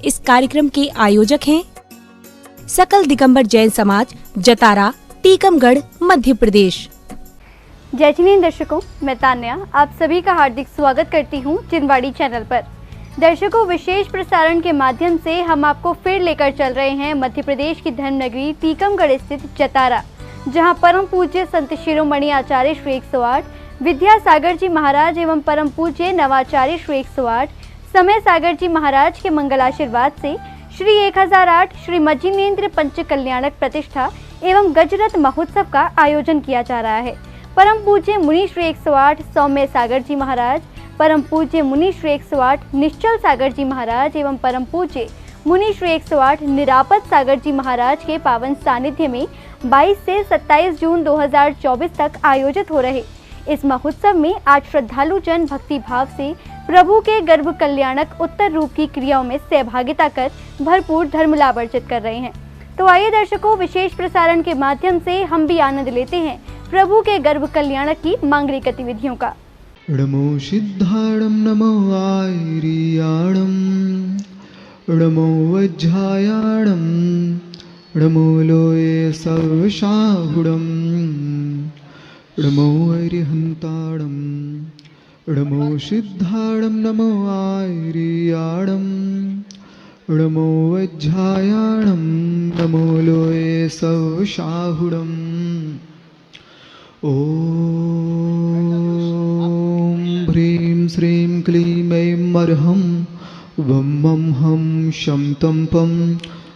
इस कार्यक्रम के आयोजक हैं सकल दिगंबर जैन समाज, जतारा, टीकमगढ़, मध्य प्रदेश। जय जिनेंद्र दर्शकों, मैं तान्या आप सभी का हार्दिक स्वागत करती हूं चिंदवाड़ी चैनल पर। दर्शकों, विशेष प्रसारण के माध्यम से हम आपको फिर लेकर चल रहे हैं मध्य प्रदेश की धर्मनगरी टीकमगढ़ स्थित जतारा, जहां परम पूज्य संत शिरोमणि आचार्य श्री 108 विद्यासागर जी महाराज एवं परम पूज्य नवाचार्य श्री 108 समय सागर जी महाराज के मंगल आशीर्वाद से श्री 1008 श्री मजिनेन्द्र पंच कल्याणक प्रतिष्ठा एवं गजरथ महोत्सव का आयोजन किया जा रहा है। परम पूज्य मुनि श्री 108 सौम्य सागर जी महाराज, परम पूज्य मुनि श्री 108 निश्चल सागर जी महाराज एवं परम पूज्य मुनि श्री 108 निरापद सागर जी महाराज के पावन सानिध्य में 22 से 27 जून 2024 तक आयोजित हो रहे इस महोत्सव में आज श्रद्धालु जन भक्ति भाव से प्रभु के गर्भ कल्याणक उत्तर रूप की क्रियाओं में सहभागिता कर भरपूर धर्म लाभ अर्जित कर रहे हैं। तो आइए दर्शकों, विशेष प्रसारण के माध्यम से हम भी आनंद लेते हैं प्रभु के गर्भ कल्याणक की मांगलिक गतिविधियों का। नमो सिद्धाणं नमो आयर्याणं नमो वज्रायाणं नमो लोये सर्वशाहुडं नमो अरिहन्ताणं नमो सिद्धाणं नमो आयर्याणं नमो वज्रायाणं नमो लोये सर्वशाहुडं। ॐ ह्रीं श्रीं क्लीं ऐं अर्हं वं मं हं शं तं पं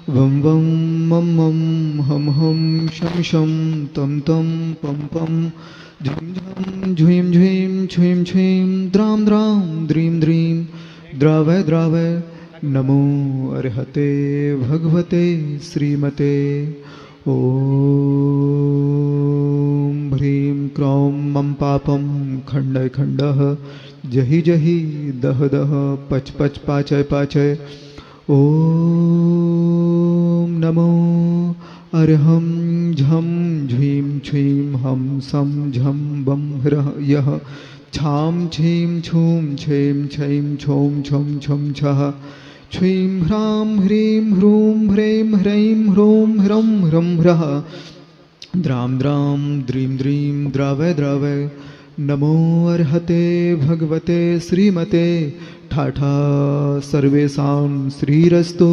वं वं मं मं हं हं शं शं तं तं पं पं झं झं झुं झुं छुं छुं द्रां द्रां द्रीं द्रीं द्रावय द्रावय। नमो अर्हते भगवते श्रीमते। ॐ ह्रीं क्रों मं पापं खण्डय खण्डः जहि जहि दह दह पच पच पाचय पाचय। ॐ नमो अर्हं झं झीं छीं हं सं झं बं ह्रः यः छां छीं छूं छें छैं छौं छं छं छः छ्वीं ह्रां ह्रीं ह्रूं ह्रैं ह्रैं ह्रौं ह्रं ह्रं ह्रः द्रां द्रां द्रीं द्रीं द्रावय द्रावय। नमो अर्हते भगवते श्रीमते। ठाठा सर्वेषां श्रीरस्तु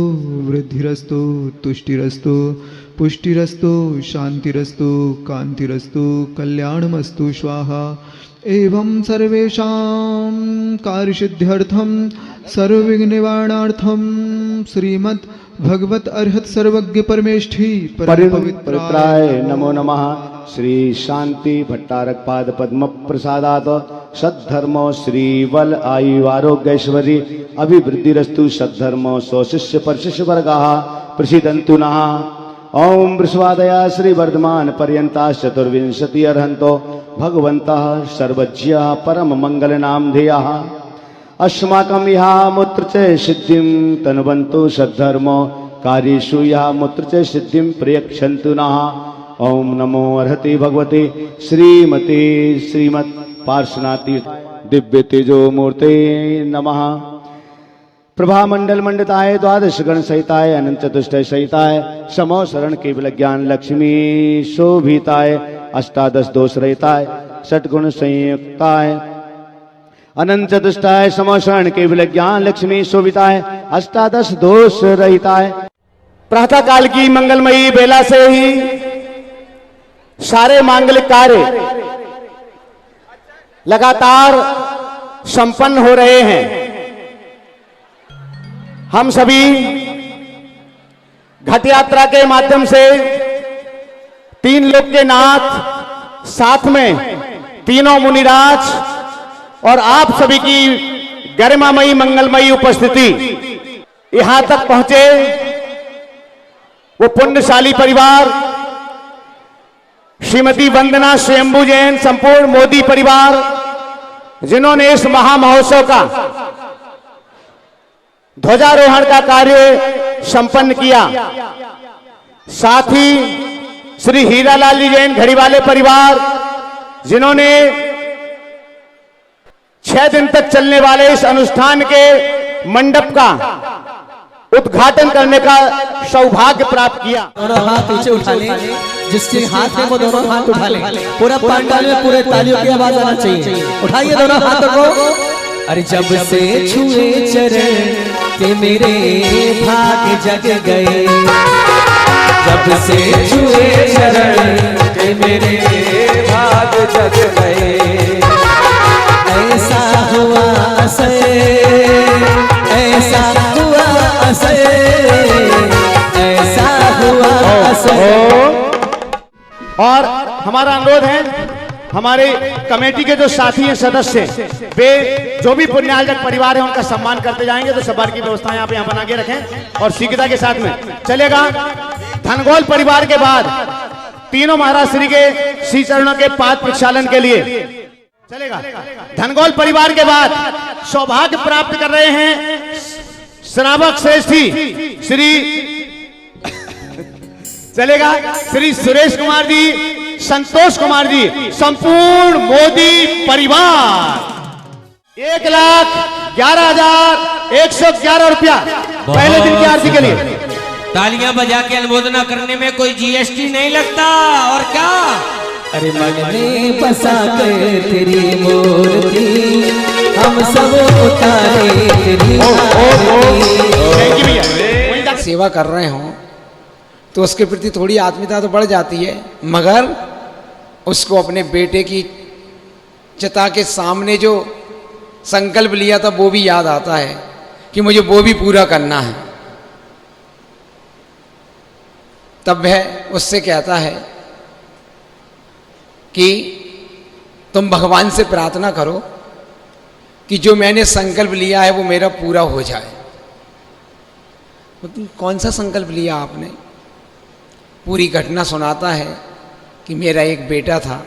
वृद्धिरस्तु तुष्टिरस्तु पुष्टिरस्तु शान्तिरस्तु कान्तिरस्तु कल्याणमस्तु स्वाहा। एवं सर्वेषां कार्यसिद्ध्यर्थं सर्वविघ्ननिवारणार्थं श्रीमद् भगवत अर्हत सर्वज्ञ परमेष्ठी पवित्राय नमो नमः। श्री शांति भट्टारक पाद पद्म प्रसादात सद्धर्मो श्री बल आयु आरोग्य ऐश्वर्य अभिवृद्धिरस्तु। सद्धर्मो स्वशिष्य परशिष्य वर्गाः प्रसीदन्तु नः। ओम वृषभादया श्री वर्धमान पर्यंता चतुर्विंशति अर्हन्तो भगवन्तः सर्वज्ञः परम मंगल नाम ध्येयः। अस्माकं यः मुत्र च सिद्धिं तनुवन्तु सद्धर्मो कार्येषु यः मुत्र च सिद्धिं प्रयच्छन्तु नः। ओम नमो अर्हते भगवते श्रीमते श्रीमत् पार्श्वनाथी दिव्य तेजो मूर्ते नमः। प्रभा मंडल मंडिताय द्वादश गण सहिताय अनंत चतुष्टय सहिताय समो शरण केवल ज्ञान लक्ष्मी शोभिताय अष्टादश दोष रहिताय षटगुण संयुक्ताय अनंत चतुष्टाय समो शरण केवल ज्ञान लक्ष्मी शोभिताय अष्टादश दोष रहिताय। प्रातः काल की मंगलमयी बेला से ही सारे मांगलिक कार्य लगातार संपन्न हो रहे हैं। हम सभी घट यात्रा के माध्यम से तीन लोक के नाथ, साथ में तीनों मुनिराज और आप सभी की गरिमामयी मंगलमयी उपस्थिति यहां तक पहुंचे। वो पुण्यशाली परिवार श्रीमती वंदना स्वयंभू जैन, संपूर्ण मोदी परिवार, जिन्होंने इस महामहोत्सव का ध्वजारोहण का कार्य संपन्न किया। साथ ही श्री हीरालाल जी जैन घड़ीवाले परिवार, जिन्होंने 6 दिन तक चलने वाले इस अनुष्ठान के मंडप का उद्घाटन करने का सौभाग्य प्राप्त किया। दोनों हाथ ऊंचे उठा ले, जिसके हाथ में वो दोनों हाथ उठा ले। पूरा पंडाल में पूरे तालियों की आवाज आना चाहिए। उठाइए दोनों हाथों को। अरे जब से छुए चरण के मेरे भाग जग गए, जब से छुए चरण के मेरे भाग जग गए, ऐसा हुआ असर, ऐसा हुआ असर, ऐसा हुआ असर। और हमारा अनुरोध है, हमारे कमेटी के जो साथी हैं, सदस्य, वे जो भी पुण्यार्जक परिवार है उनका सम्मान करते जाएंगे। तो सवार की व्यवस्था यहाँ पे बना के रखें और शीघ्रता के साथ में चलेगा। धनगोल परिवार के बाद तीनों महाराज श्री के श्री चरणों के पाद प्रक्षालन के लिए चलेगा। धनगोल परिवार के बाद सौभाग्य प्राप्त कर रहे हैं श्रावक श्रेष्ठी श्री चलेगा श्री सुरेश कुमार जी, संतोष कुमार जी, संपूर्ण मोदी परिवार 1,11,111 रुपया पहले दिन की आरती के लिए। तालियां बजा के अनुमोदना करने में कोई जीएसटी नहीं लगता। और क्या, अरे मन में बसा कर तेरी मूर्ति हम सब उतारे तेरी आरती। सेवा कर रहे हो तो उसके प्रति थोड़ी आत्मीयता तो बढ़ जाती है, मगर उसको अपने बेटे की चिता के सामने जो संकल्प लिया था वो भी याद आता है कि मुझे वो भी पूरा करना है। तब वह उससे कहता है कि तुम भगवान से प्रार्थना करो कि जो मैंने संकल्प लिया है वो मेरा पूरा हो जाए। कौन सा संकल्प लिया आपने? पूरी घटना सुनाता है कि मेरा एक बेटा था,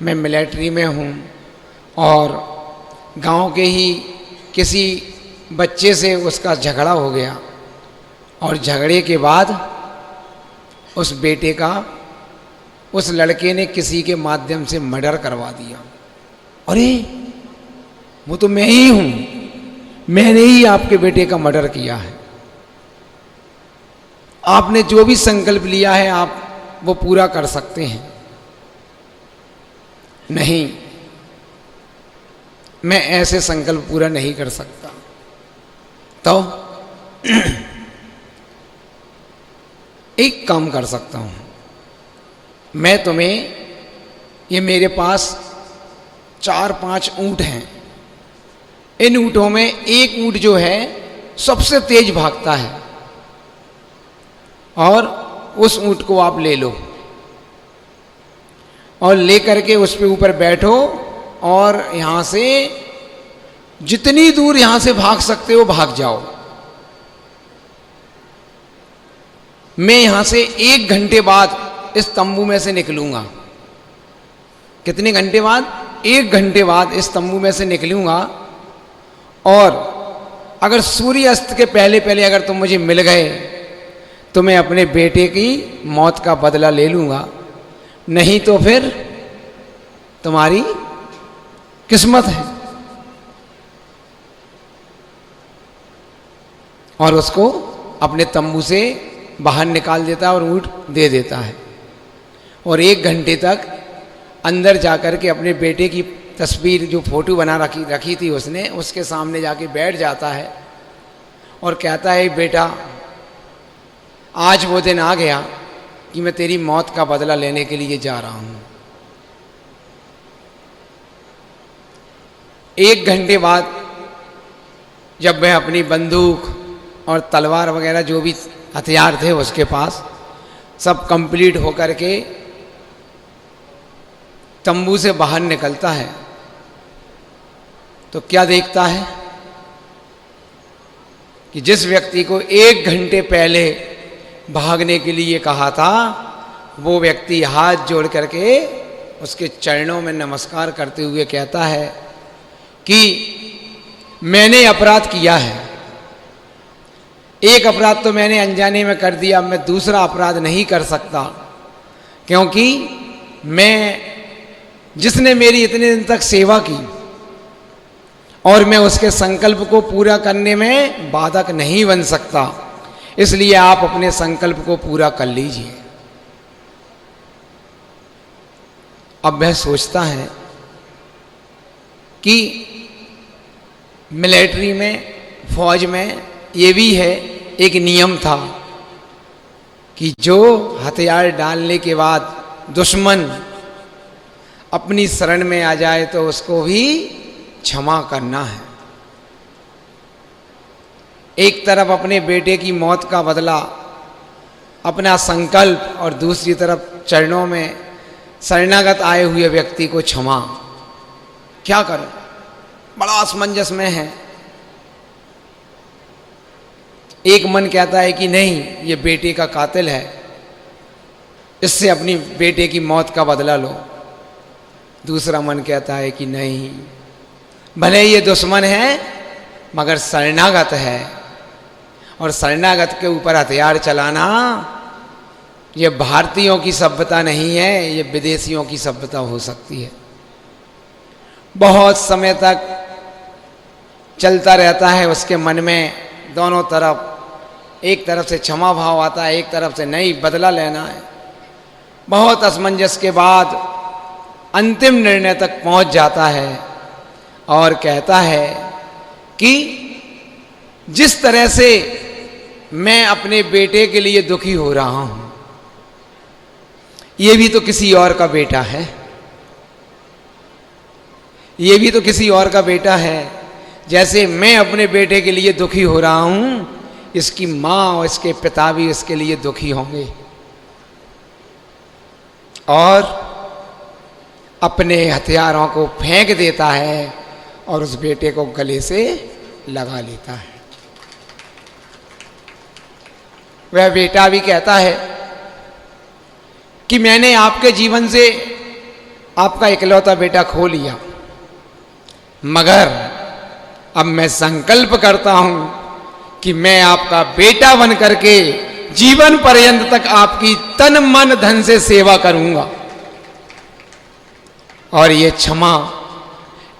मैं मिलिट्री में हूँ और गांव के ही किसी बच्चे से उसका झगड़ा हो गया और झगड़े के बाद उस बेटे का उस लड़के ने किसी के माध्यम से मर्डर करवा दिया। अरे वो तो मैं ही हूँ, मैंने ही आपके बेटे का मर्डर किया है। आपने जो भी संकल्प लिया है आप वो पूरा कर सकते हैं। नहीं, मैं ऐसे संकल्प पूरा नहीं कर सकता। तो एक काम कर सकता हूं, मैं तुम्हें, ये मेरे पास 4-5 ऊंट हैं, इन ऊंटों में एक ऊंट जो है सबसे तेज भागता है और उस ऊंट को आप ले लो और लेकर के उस पे ऊपर बैठो और यहां से जितनी दूर यहां से भाग सकते हो भाग जाओ। मैं यहां से 1 घंटे बाद इस तंबू में से निकलूंगा। कितने घंटे बाद? 1 घंटे बाद इस तंबू में से निकलूंगा और अगर सूर्यास्त के पहले पहले अगर तुम मुझे मिल गए तो मैं अपने बेटे की मौत का बदला ले लूंगा, नहीं तो फिर तुम्हारी किस्मत है। और उसको अपने तंबू से बाहर निकाल देता है और ऊँट दे देता है और 1 घंटे तक अंदर जाकर के अपने बेटे की तस्वीर जो फोटो बना रखी थी उसने, उसके सामने जाके बैठ जाता है और कहता है, बेटा आज वो दिन आ गया कि मैं तेरी मौत का बदला लेने के लिए जा रहा हूं। 1 घंटे बाद जब वह अपनी बंदूक और तलवार वगैरह जो भी हथियार थे उसके पास सब कंप्लीट होकर के तंबू से बाहर निकलता है तो क्या देखता है कि जिस व्यक्ति को 1 घंटे पहले भागने के लिए कहा था वो व्यक्ति हाथ जोड़ करके उसके चरणों में नमस्कार करते हुए कहता है कि मैंने अपराध किया है, एक अपराध तो मैंने अनजाने में कर दिया, मैं दूसरा अपराध नहीं कर सकता, क्योंकि मैं जिसने मेरी इतने दिन तक सेवा की और मैं उसके संकल्प को पूरा करने में बाधक नहीं बन सकता, इसलिए आप अपने संकल्प को पूरा कर लीजिए। अब वह सोचता है कि मिलिट्री में, फौज में ये भी है, एक नियम था कि जो हथियार डालने के बाद दुश्मन अपनी शरण में आ जाए तो उसको भी क्षमा करना है। एक तरफ अपने बेटे की मौत का बदला, अपना संकल्प, और दूसरी तरफ चरणों में शरणागत आए हुए व्यक्ति को क्षमा। क्या करें, बड़ा असमंजस में है। एक मन कहता है कि नहीं, ये बेटे का कातिल है, इससे अपनी बेटे की मौत का बदला लो। दूसरा मन कहता है कि नहीं, भले ये दुश्मन है मगर शरणागत है, और शरणागत के ऊपर हथियार चलाना ये भारतीयों की सभ्यता नहीं है, ये विदेशियों की सभ्यता हो सकती है। बहुत समय तक चलता रहता है उसके मन में, दोनों तरफ, एक तरफ से क्षमा भाव आता है, एक तरफ से नहीं, बदला लेना है। बहुत असमंजस के बाद अंतिम निर्णय तक पहुंच जाता है और कहता है कि जिस तरह से मैं अपने बेटे के लिए दुखी हो रहा हूं, ये भी तो किसी और का बेटा है, ये भी तो किसी और का बेटा है। जैसे मैं अपने बेटे के लिए दुखी हो रहा हूं, इसकी मां और इसके पिता भी इसके लिए दुखी होंगे। और अपने हथियारों को फेंक देता है और उस बेटे को गले से लगा लेता है। वह बेटा भी कहता है कि मैंने आपके जीवन से आपका इकलौता बेटा खो लिया, मगर अब मैं संकल्प करता हूं कि मैं आपका बेटा बन करके जीवन पर्यंत तक आपकी तन मन धन से सेवा करूंगा। और ये क्षमा,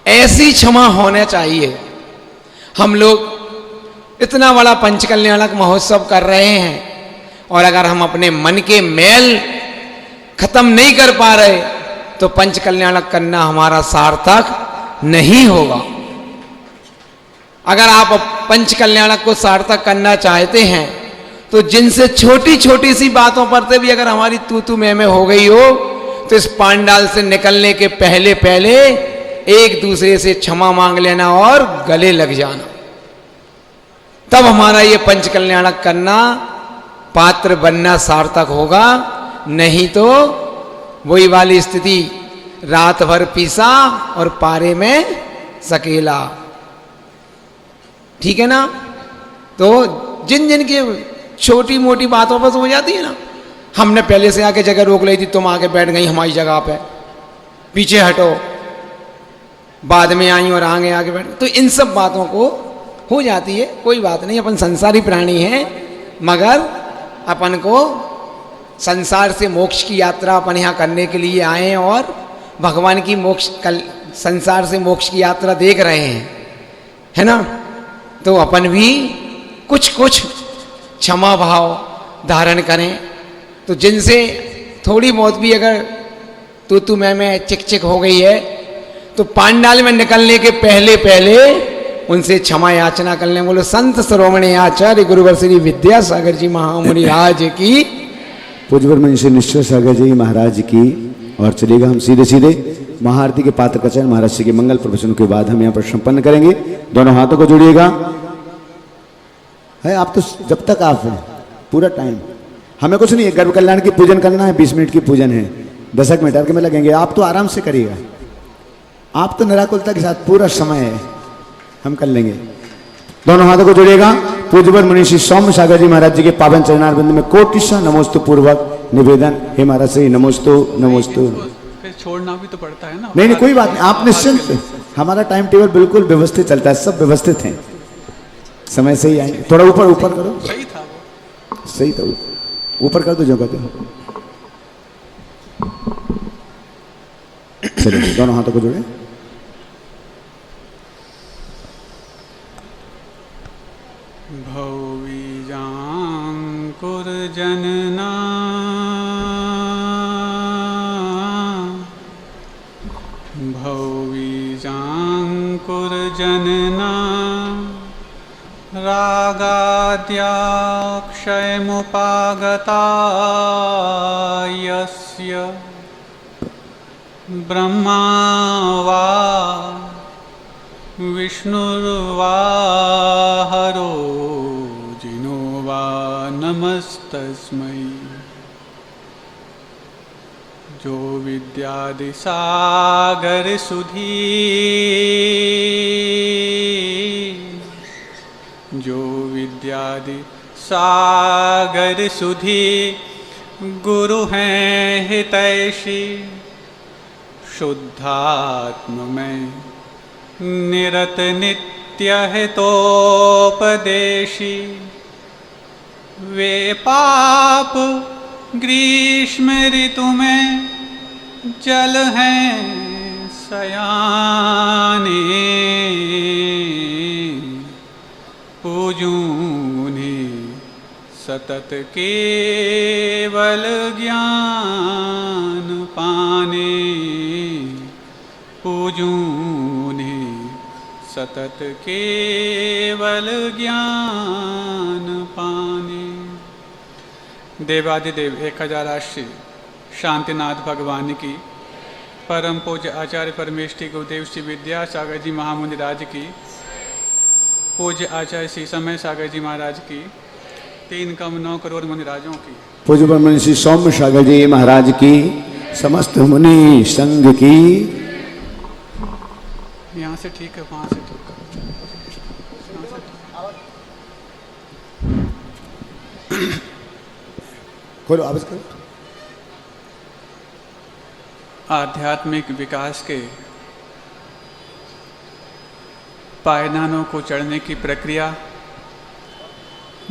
ऐसी क्षमा होना चाहिए। हम लोग इतना बड़ा पंचकल्याणक महोत्सव कर रहे हैं, और अगर हम अपने मन के मैल खत्म नहीं कर पा रहे तो पंचकल्याणक करना हमारा सार्थक नहीं होगा। अगर आप पंचकल्याणक को सार्थक करना चाहते हैं तो जिनसे छोटी छोटी सी बातों पर से भी अगर हमारी तू मैं हो गई हो, तो इस पांडाल से निकलने के पहले पहले एक दूसरे से क्षमा मांग लेना और गले लग जाना, तब हमारा ये पंचकल्याणक करना, पात्र बनना सार्थक होगा। नहीं तो वही वाली स्थिति, रात भर पीसा और पारे में सकेला। ठीक है ना? तो जिन जिन की छोटी मोटी बातों पर हो जाती है ना, हमने पहले से आके जगह रोक ली थी, तुम आके बैठ गई हमारी जगह पे, पीछे हटो, बाद में आई और आगे आगे बैठ, तो इन सब बातों को हो जाती है। कोई बात नहीं, अपन संसारी प्राणी हैं, मगर अपन को संसार से मोक्ष की यात्रा अपन यहाँ करने के लिए आए हैं, और भगवान की संसार से मोक्ष की यात्रा देख रहे हैं, है ना? तो अपन भी कुछ कुछ क्षमा भाव धारण करें। तो जिनसे थोड़ी बहुत भी अगर तू मैं चिक चिक हो गई है, तो पांडाल में निकलने के पहले पहले उनसे क्षमा याचना कर लें। बोलो संत शिरोमणि आचार्य गुरुवर श्री विद्यासागर जी महामुनि आज की, पूज्यवर मनीषी निश्चय सागर जी महाराज की। और चलेगा हम सीधे सीधे महाआरती के पात्र कचन महाराज जी के मंगल प्रवचन के बाद हम यहाँ पर संपन्न करेंगे। दोनों हाथों को जोड़िएगा। है आप तो जब तक आप हैं पूरा टाइम, हमें कुछ नहीं है, गर्भ कल्याण की पूजन करना है, 20 मिनट की पूजन है, 10 मिनट में लगेंगे। आप तो आराम से करिएगा, आप तो निराकुलता के साथ पूरा समय है, हम कर लेंगे। दोनों हाथों को जोड़िएगा। पूज्यवर मुनीषी सौम्य सागर जी महाराज जी के पावन चरणारविंद में कोटिशा नमोस्तु पूर्वक निवेदन। हे महाराज श्री नमोस्तु नमोस्तु। फिर छोड़ना भी तो पड़ता है ना। नहीं कोई बात नहीं, आप निश्चिंत, हमारा टाइम टेबल बिल्कुल व्यवस्थित चलता है, सब व्यवस्थित हैं, समय से ही आएंगे। थोड़ा ऊपर ऊपर करो, सही था वो, सही था, ऊपर कर दो जो कहते हो। चलिए दोनों हाथों को जोड़े। भवी जान जनना भौवीजाङ्कुर जनना रागाद्याक्षयमुपागता यस्य ब्रह्मा वा विष्णुर्वा हरो जिनो वा नमस्तस्मै जो विद्यादिसागर सुधी जो विद्यादि सागर सुधी गुरु हैं हितैषी शुद्धात्म में निरत नित्य हितोपदेशी वे पाप ग्रीष्म ऋतु में जल हैं सयाने पूजूं उन्हें सतत केवल ज्ञान पाने पूजूं उन्हें सतत केवल ज्ञान पाने। देवादिदेव 1008 शांतिनाथ भगवान की, परम पूज्य आचार्य परमेष्ठी गुरुदेव श्री विद्यासागर जी महामुनि राज की, पूज्य आचार्य श्री समय सागर जी महाराज की, 3,9 करोड़ मुनि राजों की, पूज्य ब्रह्मण श्री सौम्य सागर जी महाराज की, समस्त मुनि संघ की। यहाँ से ठीक है, वहाँ से ठीक है। खोलो आवाज करो। आध्यात्मिक विकास के पायदानों को चढ़ने की प्रक्रिया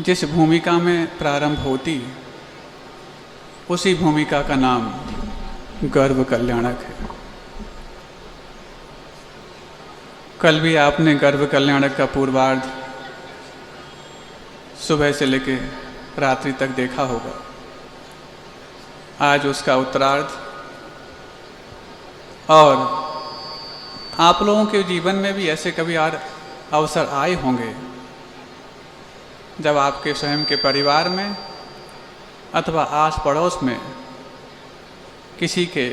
जिस भूमिका में प्रारंभ होती, उसी भूमिका का नाम गर्व कल्याणक है। कल भी आपने गर्व कल्याणक का पूर्वार्ध सुबह से लेकर रात्रि तक देखा होगा। आज उसका उत्तरार्ध, और आप लोगों के जीवन में भी ऐसे कभी अवसर आए होंगे जब आपके स्वयं के परिवार में अथवा आस पड़ोस में किसी के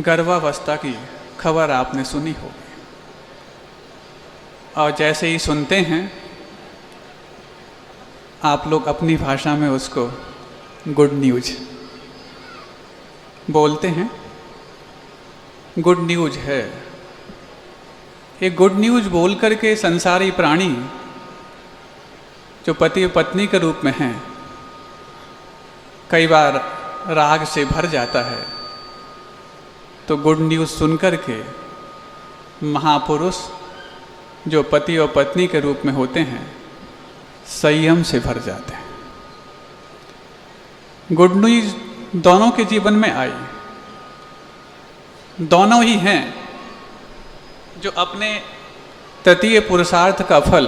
गर्भावस्था की खबर आपने सुनी होगी, और जैसे ही सुनते हैं आप लोग अपनी भाषा में उसको गुड न्यूज बोलते हैं। गुड न्यूज है। ये गुड न्यूज बोल करके संसारी प्राणी जो पति और पत्नी के रूप में हैं, कई बार राग से भर जाता है। तो गुड न्यूज सुन करके महापुरुष जो पति और पत्नी के रूप में होते हैं, संयम से भर जाते हैं। गुड न्यूज दोनों के जीवन में आई। दोनों ही हैं जो अपने तृतीय पुरुषार्थ का फल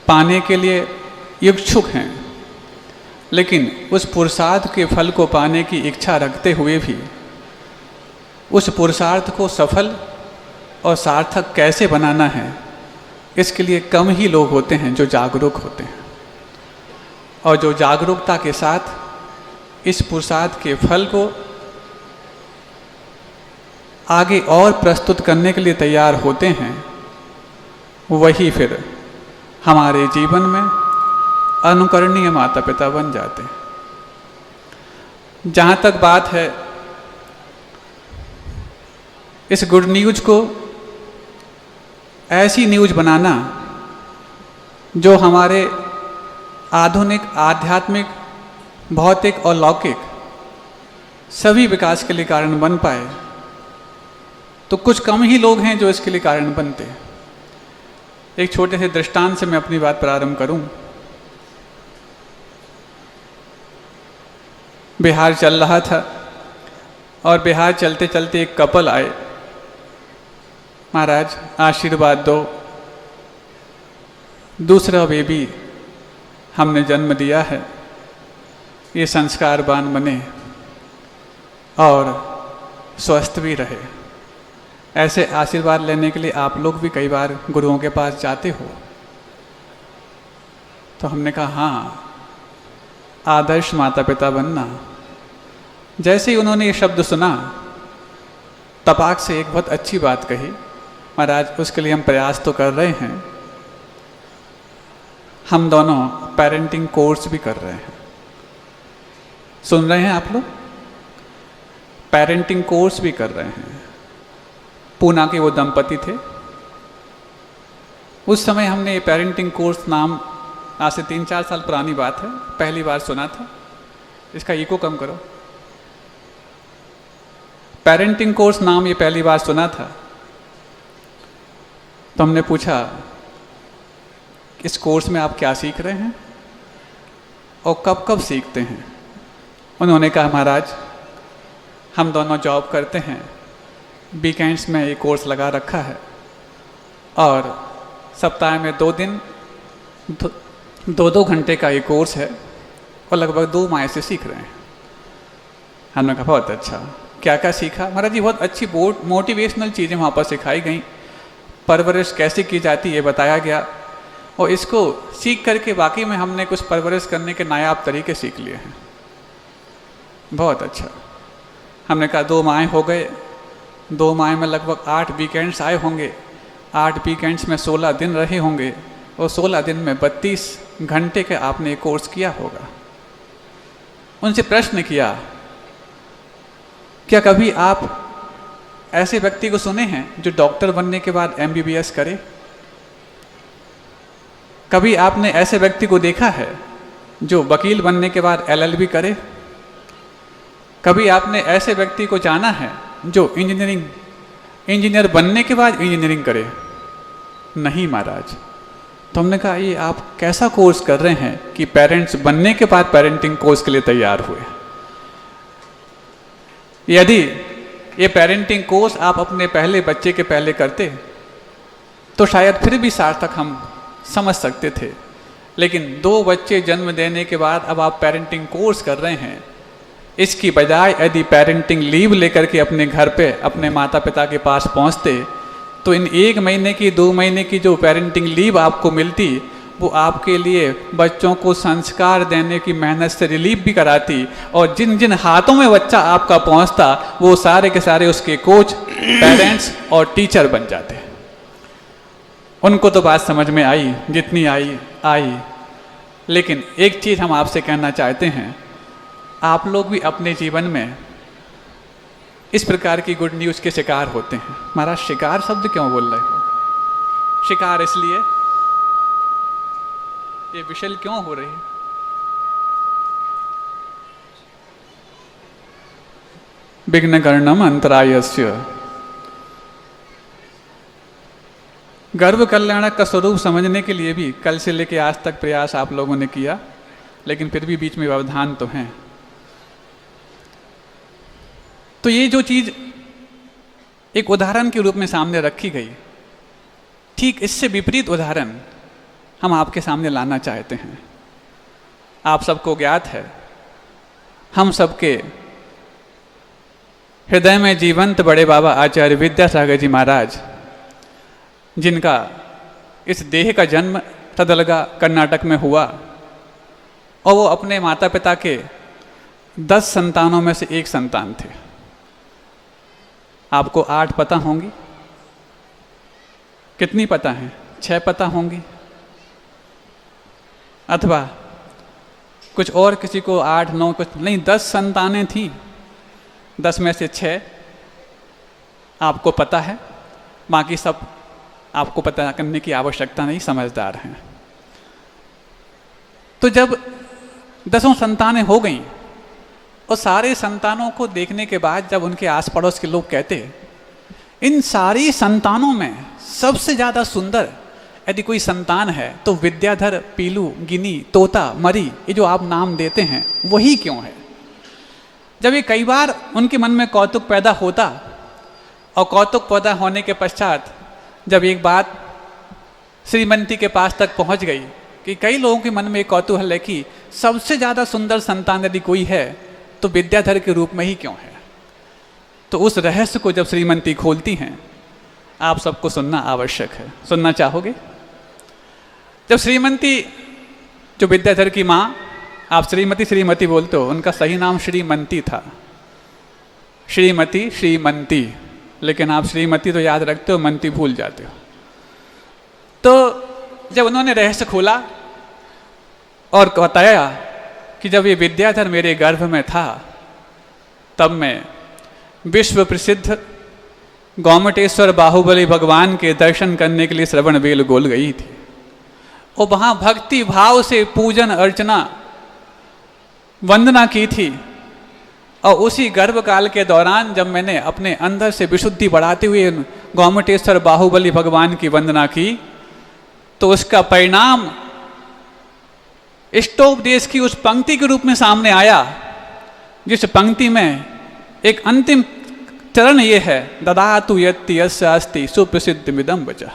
पाने के लिए इच्छुक हैं, लेकिन उस पुरुषार्थ के फल को पाने की इच्छा रखते हुए भी उस पुरुषार्थ को सफल और सार्थक कैसे बनाना है, इसके लिए कम ही लोग होते हैं जो जागरूक होते हैं, और जो जागरूकता के साथ इस पुरुषार्थ के फल को आगे और प्रस्तुत करने के लिए तैयार होते हैं, वही फिर हमारे जीवन में अनुकरणीय माता पिता बन जाते हैं। जहाँ तक बात है इस गुड न्यूज को ऐसी न्यूज बनाना जो हमारे आधुनिक, आध्यात्मिक, भौतिक और लौकिक सभी विकास के लिए कारण बन पाए, तो कुछ कम ही लोग हैं जो इसके लिए कारण बनते हैं। एक छोटे से दृष्टांत से मैं अपनी बात प्रारंभ करूं। बिहार चल रहा था और बिहार चलते चलते एक कपल आए, महाराज आशीर्वाद दो, दूसरा बेबी हमने जन्म दिया है, ये संस्कारवान बने और स्वस्थ भी रहे। ऐसे आशीर्वाद लेने के लिए आप लोग भी कई बार गुरुओं के पास जाते हो। तो हमने कहा हाँ, आदर्श माता पिता बनना। जैसे ही उन्होंने ये शब्द सुना, तपाक से एक बहुत अच्छी बात कही, महाराज उसके लिए हम प्रयास तो कर रहे हैं, हम दोनों पेरेंटिंग कोर्स भी कर रहे हैं। सुन रहे हैं आप लोग? पेरेंटिंग कोर्स भी कर रहे हैं। पूना के वो दंपति थे, उस समय हमने ये पेरेंटिंग कोर्स नाम, आज से 3-4 साल पुरानी बात है, पहली बार सुना था। इसका इको कम करो। पेरेंटिंग कोर्स नाम ये पहली बार सुना था। तो हमने पूछा इस कोर्स में आप क्या सीख रहे हैं और कब कब सीखते हैं? उन्होंने कहा महाराज हम दोनों जॉब करते हैं, वीकेंड्स में ये कोर्स लगा रखा है और सप्ताह में 2 दिन 2-2 घंटे का ये कोर्स है और लगभग 2 माह से सीख रहे हैं। हमने कहा बहुत अच्छा, क्या क्या सीखा? महाराज जी बहुत अच्छी मोटिवेशनल चीज़ें वहाँ पर सिखाई गई, परवरिश कैसे की जाती है बताया गया, और इसको सीख करके वाकई में हमने कुछ परवरिश करने के नायाब तरीके सीख लिए हैं। बहुत अच्छा। हमने कहा 2 माह हो गए, 2 माह में लगभग 8 वीकेंड्स आए होंगे, 8 वीकेंड्स में 16 दिन रहे होंगे और 16 दिन में 32 घंटे के आपने कोर्स किया होगा। उनसे प्रश्न किया, क्या कभी आप ऐसे व्यक्ति को सुने हैं जो डॉक्टर बनने के बाद MBBS करे? कभी आपने ऐसे व्यक्ति को देखा है जो वकील बनने के बाद LLB करे? कभी आपने ऐसे व्यक्ति को जाना है जो इंजीनियर बनने के बाद इंजीनियरिंग करे? नहीं महाराज। तो हमने कहा ये आप कैसा कोर्स कर रहे हैं कि पेरेंट्स बनने के बाद पेरेंटिंग कोर्स के लिए तैयार हुए? यदि ये पेरेंटिंग कोर्स आप अपने पहले बच्चे के पहले करते तो शायद फिर भी सार्थक हम समझ सकते थे, लेकिन 2 बच्चे जन्म देने के बाद अब आप पेरेंटिंग कोर्स कर रहे हैं। इसकी बजाय यदि पेरेंटिंग लीव लेकर के अपने घर पे अपने माता पिता के पास पहुंचते तो इन 1 महीने की 2 महीने की जो पेरेंटिंग लीव आपको मिलती वो आपके लिए बच्चों को संस्कार देने की मेहनत से रिलीफ भी कराती, और जिन जिन हाथों में बच्चा आपका पहुंचता वो सारे के सारे उसके कोच, पेरेंट्स और टीचर बन जाते। उनको तो बात समझ में आई, जितनी आई। लेकिन एक चीज़ हम आपसे कहना चाहते हैं, आप लोग भी अपने जीवन में इस प्रकार की गुड न्यूज़ के शिकार होते हैं। महाराज शिकार शब्द क्यों बोल रहे हो? शिकार इसलिए, ये विशल क्यों हो रही है? विघ्न कर्णम अंतरायस्य। गर्भ कल्याणक का स्वरूप समझने के लिए भी कल से लेकर आज तक प्रयास आप लोगों ने किया, लेकिन फिर भी बीच में व्यवधान तो हैं। तो ये जो चीज़ एक उदाहरण के रूप में सामने रखी गई, ठीक इससे विपरीत उदाहरण हम आपके सामने लाना चाहते हैं। आप सबको ज्ञात है, हम सबके हृदय में जीवंत बड़े बाबा आचार्य विद्यासागर जी महाराज, जिनका इस देह का जन्म तदलगा कर्नाटक में हुआ और वो अपने माता पिता के 10 संतानों में से एक संतान थे। आपको 8 पता होंगी? कितनी पता है? 6 पता होंगी, अथवा कुछ और किसी को 8, 9, कुछ नहीं, 10 संतानें थी। 10 में से 6 आपको पता है, बाकी सब आपको पता करने की आवश्यकता नहीं, समझदार हैं। तो जब 10 संतानें हो गईं और सारे संतानों को देखने के बाद जब उनके आस पड़ोस के लोग कहते इन सारी संतानों में सबसे ज़्यादा सुंदर यदि कोई संतान है तो विद्याधर, पीलू, गिनी, तोता, मरी, ये जो आप नाम देते हैं वही क्यों है? जब ये कई बार उनके मन में कौतुक पैदा होता और कौतुक पैदा होने के पश्चात जब एक बात श्रीमती के पास तक पहुंच गई कि कई लोगों के मन में एक कौतूहल है कि सबसे ज़्यादा सुंदर संतान यदि कोई है तो विद्याधर के रूप में ही क्यों है। तो उस रहस्य को जब श्रीमती खोलती हैं, आप सबको सुनना आवश्यक है। सुनना चाहोगे? जब श्रीमती, जो विद्याधर की माँ, आप श्रीमती बोलते हो, उनका सही नाम श्रीमती था। श्रीमती, लेकिन आप श्रीमती तो याद रखते हो, मंती भूल जाते हो। तो जब उन्होंने रहस्य खोला और बताया कि जब ये विद्याधर मेरे गर्भ में था तब मैं विश्व प्रसिद्ध गोमटेश्वर बाहुबली भगवान के दर्शन करने के लिए श्रवण बेलगोल गई थी, और वहाँ भक्ति भाव से पूजन अर्चना वंदना की थी। और उसी गर्भकाल के दौरान जब मैंने अपने अंदर से विशुद्धि बढ़ाते हुए गोमटेश्वर बाहुबली भगवान की वंदना की, तो उसका परिणाम इष्टोपदेश की उस पंक्ति के रूप में सामने आया, जिस पंक्ति में एक अंतिम चरण ये है, ददातु यत्ति यस्य अस्ति सुप्रसिद्धिमिदं वचः,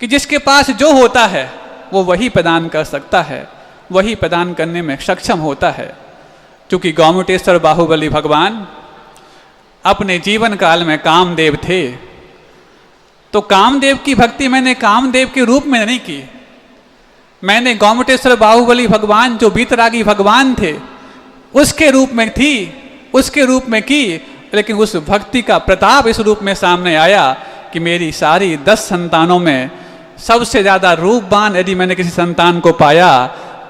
कि जिसके पास जो होता है वो वही प्रदान कर सकता है, वही प्रदान करने में सक्षम होता है। क्योंकि गोमटेश्वर बाहुबली भगवान अपने जीवन काल में कामदेव थे, तो कामदेव की भक्ति मैंने कामदेव के रूप में नहीं की, मैंने गोमटेश्वर बाहुबली भगवान जो बीतरागी भगवान थे उसके रूप में थी, उसके रूप में की। लेकिन उस भक्ति का प्रताप इस रूप में सामने आया कि मेरी सारी 10 संतानों में सबसे ज़्यादा रूपवान यदि मैंने किसी संतान को पाया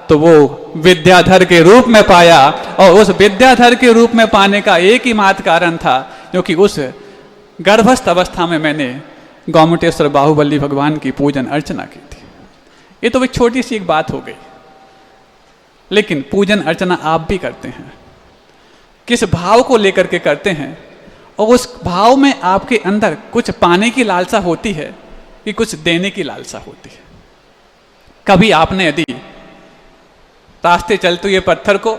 तो वो विद्याधर के रूप में पाया। और उस विद्याधर के रूप में पाने का एक ही मात्र कारण था, क्योंकि उस गर्भस्थ अवस्था में मैंने गोमटेश्वर बाहुबली भगवान की पूजन अर्चना की थी। ये तो एक छोटी सी एक बात हो गई, लेकिन पूजन अर्चना आप भी करते हैं, किस भाव को लेकर के करते हैं, और उस भाव में आपके अंदर कुछ पाने की लालसा होती है कि कुछ देने की लालसा होती है। कभी आपने यदि रास्ते चलते हुए पत्थर को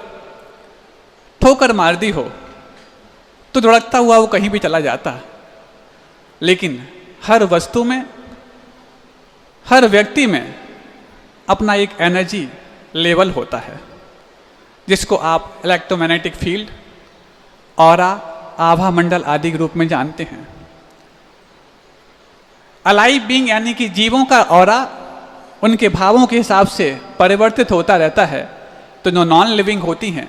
ठोकर मार दी हो तो धुड़कता हुआ वो कहीं भी चला जाता, लेकिन हर वस्तु में, हर व्यक्ति में अपना एक एनर्जी लेवल होता है, जिसको आप इलेक्ट्रोमैग्नेटिक फील्ड, ऑरा, आभा मंडल आदि के रूप में जानते हैं। अलाइव बीइंग यानी कि जीवों का ऑरा उनके भावों के हिसाब से परिवर्तित होता रहता है, तो जो नॉन लिविंग होती हैं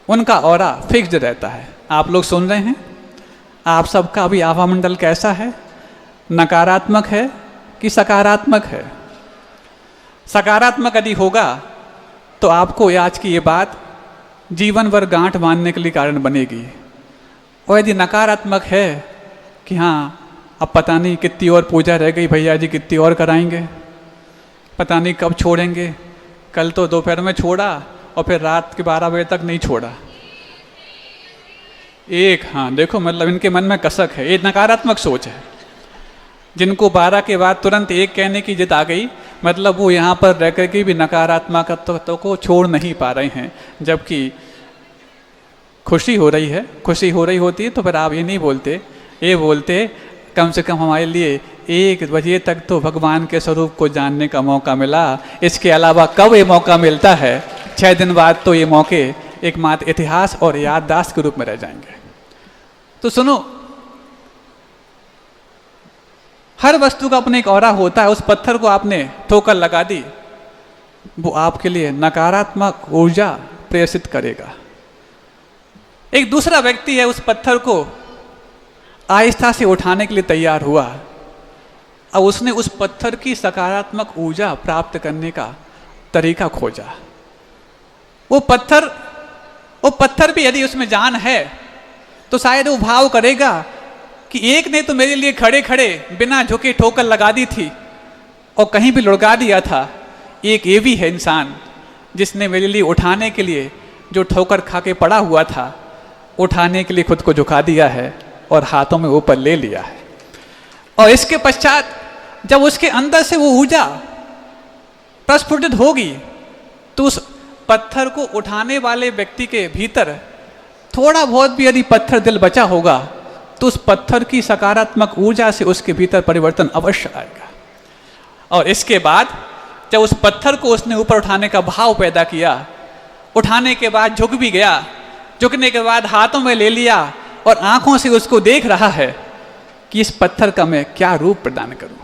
उनका ऑरा फिक्स्ड रहता है। आप लोग सुन रहे हैं, आप सबका अभी आभा मंडल कैसा है? नकारात्मक है कि सकारात्मक है? सकारात्मक यदि होगा तो आपको आज की ये बात जीवन भर गांठ बांधने के लिए कारण बनेगी, और यदि नकारात्मक है कि हाँ अब पता नहीं कितनी और पूजा रह गई, भैया जी कितनी और कराएंगे, पता नहीं कब छोड़ेंगे, कल तो दोपहर में छोड़ा और फिर रात के 12 बजे तक नहीं छोड़ा। हाँ देखो, मतलब इनके मन में कसक है, ये नकारात्मक सोच है। जिनको 12 के बाद तुरंत एक कहने की जिद आ गई, मतलब वो यहाँ पर रह कर के भी नकारात्मकता को छोड़ नहीं पा रहे हैं, जबकि खुशी हो रही है, खुशी हो रही होती है तो फिर आप ये नहीं बोलते, ये बोलते कम से कम हमारे लिए 1 बजे तक तो भगवान के स्वरूप को जानने का मौका मिला, इसके अलावा कब ये मौका मिलता है? 6 दिन बाद तो ये मौके एकमात्र इतिहास और याददाश्त के रूप में रह जाएंगे। तो सुनो, हर वस्तु का अपना एक ऑरा होता है। उस पत्थर को आपने ठोकर लगा दी, वो आपके लिए नकारात्मक ऊर्जा प्रेषित करेगा। एक दूसरा व्यक्ति है, उस पत्थर को आहिस्ता से उठाने के लिए तैयार हुआ, और उसने उस पत्थर की सकारात्मक ऊर्जा प्राप्त करने का तरीका खोजा। वो पत्थर भी यदि उसमें जान है तो शायद वो भाव करेगा कि एक ने तो मेरे लिए खड़े खड़े बिना झुके ठोकर लगा दी थी और कहीं भी लुढ़का दिया था, एक ये भी है इंसान जिसने मेरे लिए उठाने के लिए, जो ठोकर खा के पड़ा हुआ था, उठाने के लिए खुद को झुका दिया है और हाथों में ऊपर ले लिया है। और इसके पश्चात जब उसके अंदर से वो ऊर्जा प्रस्फुटित होगी तो उस पत्थर को उठाने वाले व्यक्ति के भीतर थोड़ा बहुत भी यदि पत्थर दिल बचा होगा तो उस पत्थर की सकारात्मक ऊर्जा से उसके भीतर परिवर्तन अवश्य आएगा। और इसके बाद जब उस पत्थर को उसने ऊपर उठाने का भाव पैदा किया, उठाने के बाद झुक भी गया, झुकने के बाद हाथों में ले लिया और आंखों से उसको देख रहा है कि इस पत्थर का मैं क्या रूप प्रदान करूं।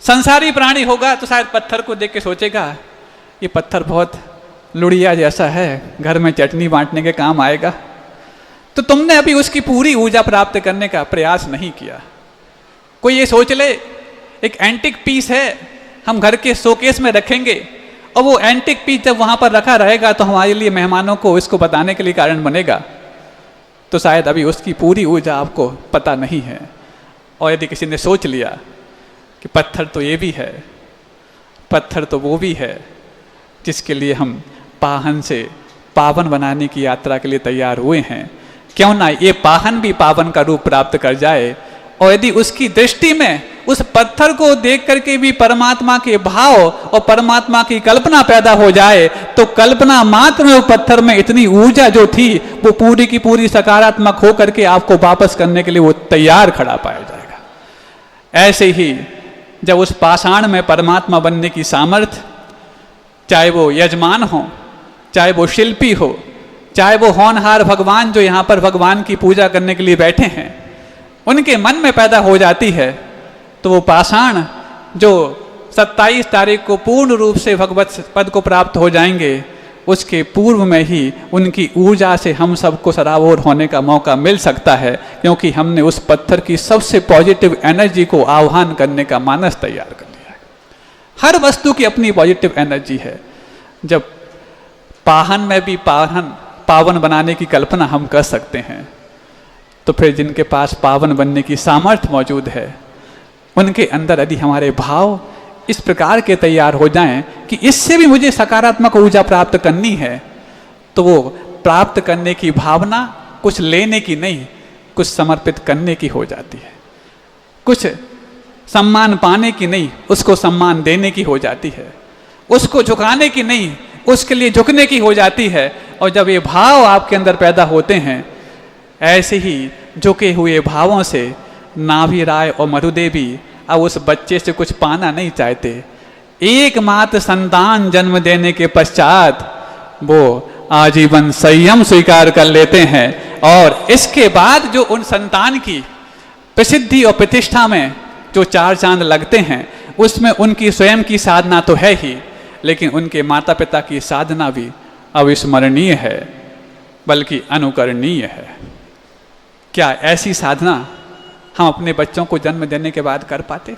संसारी प्राणी होगा तो शायद पत्थर को देख के सोचेगा ये पत्थर बहुत लुड़िया जैसा है, घर में चटनी बांटने के काम आएगा। तो तुमने अभी उसकी पूरी ऊर्जा प्राप्त करने का प्रयास नहीं किया। कोई ये सोच ले एक एंटिक पीस है, हम घर के शोकेस में रखेंगे और वो एंटिक पीस जब वहाँ पर रखा रहेगा तो हमारे लिए मेहमानों को इसको बताने के लिए कारण बनेगा। तो शायद अभी उसकी पूरी ऊर्जा आपको पता नहीं है। और यदि किसी ने सोच लिया कि पत्थर तो ये भी है, पत्थर तो वो भी है जिसके लिए हम पाहन से पावन बनाने की यात्रा के लिए तैयार हुए हैं, क्यों ना ये पाहन भी पावन का रूप प्राप्त कर जाए। और यदि उसकी दृष्टि में उस पत्थर को देख करके भी परमात्मा के भाव और परमात्मा की कल्पना पैदा हो जाए तो कल्पना मात्र में पत्थर में इतनी ऊर्जा जो थी वो पूरी की पूरी सकारात्मक हो करके आपको वापस करने के लिए वो तैयार खड़ा पाया जाएगा। ऐसे ही जब उस पाषाण में परमात्मा बनने की सामर्थ्य, चाहे वो यजमान हो, चाहे वो शिल्पी हो, चाहे वो होनहार भगवान जो यहाँ पर भगवान की पूजा करने के लिए बैठे हैं, उनके मन में पैदा हो जाती है तो वो पाषाण जो 27 तारीख को पूर्ण रूप से भगवत पद को प्राप्त हो जाएंगे, उसके पूर्व में ही उनकी ऊर्जा से हम सबको सराबोर होने का मौका मिल सकता है, क्योंकि हमने उस पत्थर की सबसे पॉजिटिव एनर्जी को आह्वान करने का मानस तैयार कर लिया है। हर वस्तु की अपनी पॉजिटिव एनर्जी है। जब पाहन में भी पावन बनाने की कल्पना हम कर सकते हैं, तो फिर जिनके पास पावन बनने की सामर्थ्य मौजूद है, उनके अंदर यदि हमारे भाव इस प्रकार के तैयार हो जाएं कि इससे भी मुझे सकारात्मक ऊर्जा प्राप्त करनी है, तो वो प्राप्त करने की भावना कुछ लेने की नहीं, कुछ समर्पित करने की हो जाती है। कुछ सम्मान पाने की नहीं, उसको सम्मान देने की हो जाती है। उसको झुकाने की नहीं, उसके लिए झुकने की हो जाती है। और जब ये भाव आपके अंदर पैदा होते हैं, ऐसे ही झुके हुए भावों से नाभि राय और मरुदेवी अब उस बच्चे से कुछ पाना नहीं चाहते। एकमात्र संतान जन्म देने के पश्चात वो आजीवन संयम स्वीकार कर लेते हैं और इसके बाद जो उन संतान की प्रसिद्धि और प्रतिष्ठा में जो 4 चांद लगते हैं, उसमें उनकी स्वयं की साधना तो है ही, लेकिन उनके माता पिता की साधना भी अविस्मरणीय है, बल्कि अनुकरणीय है। क्या ऐसी साधना हम अपने बच्चों को जन्म देने के बाद कर पाते?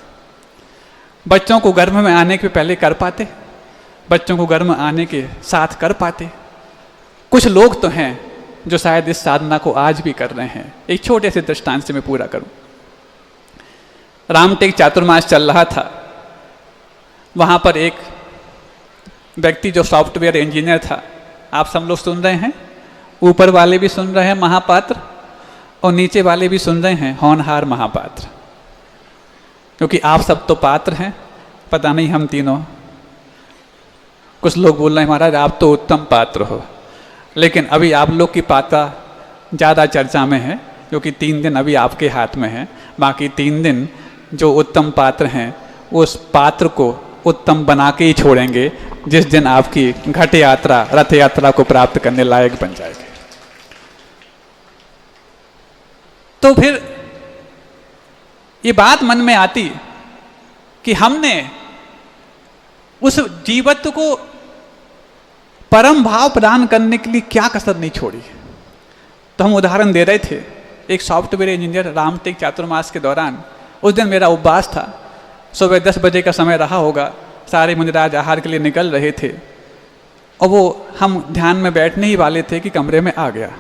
बच्चों को गर्भ में आने के पहले कर पाते? बच्चों को गर्भ में आने के साथ कर पाते? कुछ लोग तो हैं जो शायद इस साधना को आज भी कर रहे हैं। एक छोटे से दृष्टांत से मैं पूरा करूं। रामटेक चातुर्मास चल रहा था। वहां पर एक व्यक्ति जो सॉफ्टवेयर इंजीनियर था, आप सब लोग सुन रहे हैं, ऊपर वाले भी सुन रहे हैं महापात्र, और नीचे वाले भी सुन रहे हैं होनहार महापात्र, क्योंकि आप सब तो पात्र हैं, पता नहीं हम तीनों। कुछ लोग बोल रहे हैं महाराज आप तो उत्तम पात्र हो, लेकिन अभी आप लोग की पात्र ज़्यादा चर्चा में है, क्योंकि 3 दिन अभी आपके हाथ में है। बाकी 3 दिन जो उत्तम पात्र हैं उस पात्र को उत्तम बना के ही छोड़ेंगे जिस दिन आपकी घट यात्रा, रथ यात्रा को प्राप्त करने लायक बन जाएगी। तो फिर ये बात मन में आती कि हमने उस जीवत्व को परम भाव प्रदान करने के लिए क्या कसर नहीं छोड़ी। तो हम उदाहरण दे रहे थे, एक सॉफ्टवेयर इंजीनियर रामटेक चातुर्मास के दौरान, उस दिन मेरा उपवास था, सुबह 10 बजे का समय रहा होगा, सारे मुनिराज आहार के लिए निकल रहे थे और वो हम ध्यान में बैठने ही वाले थे कि कमरे में आ गया।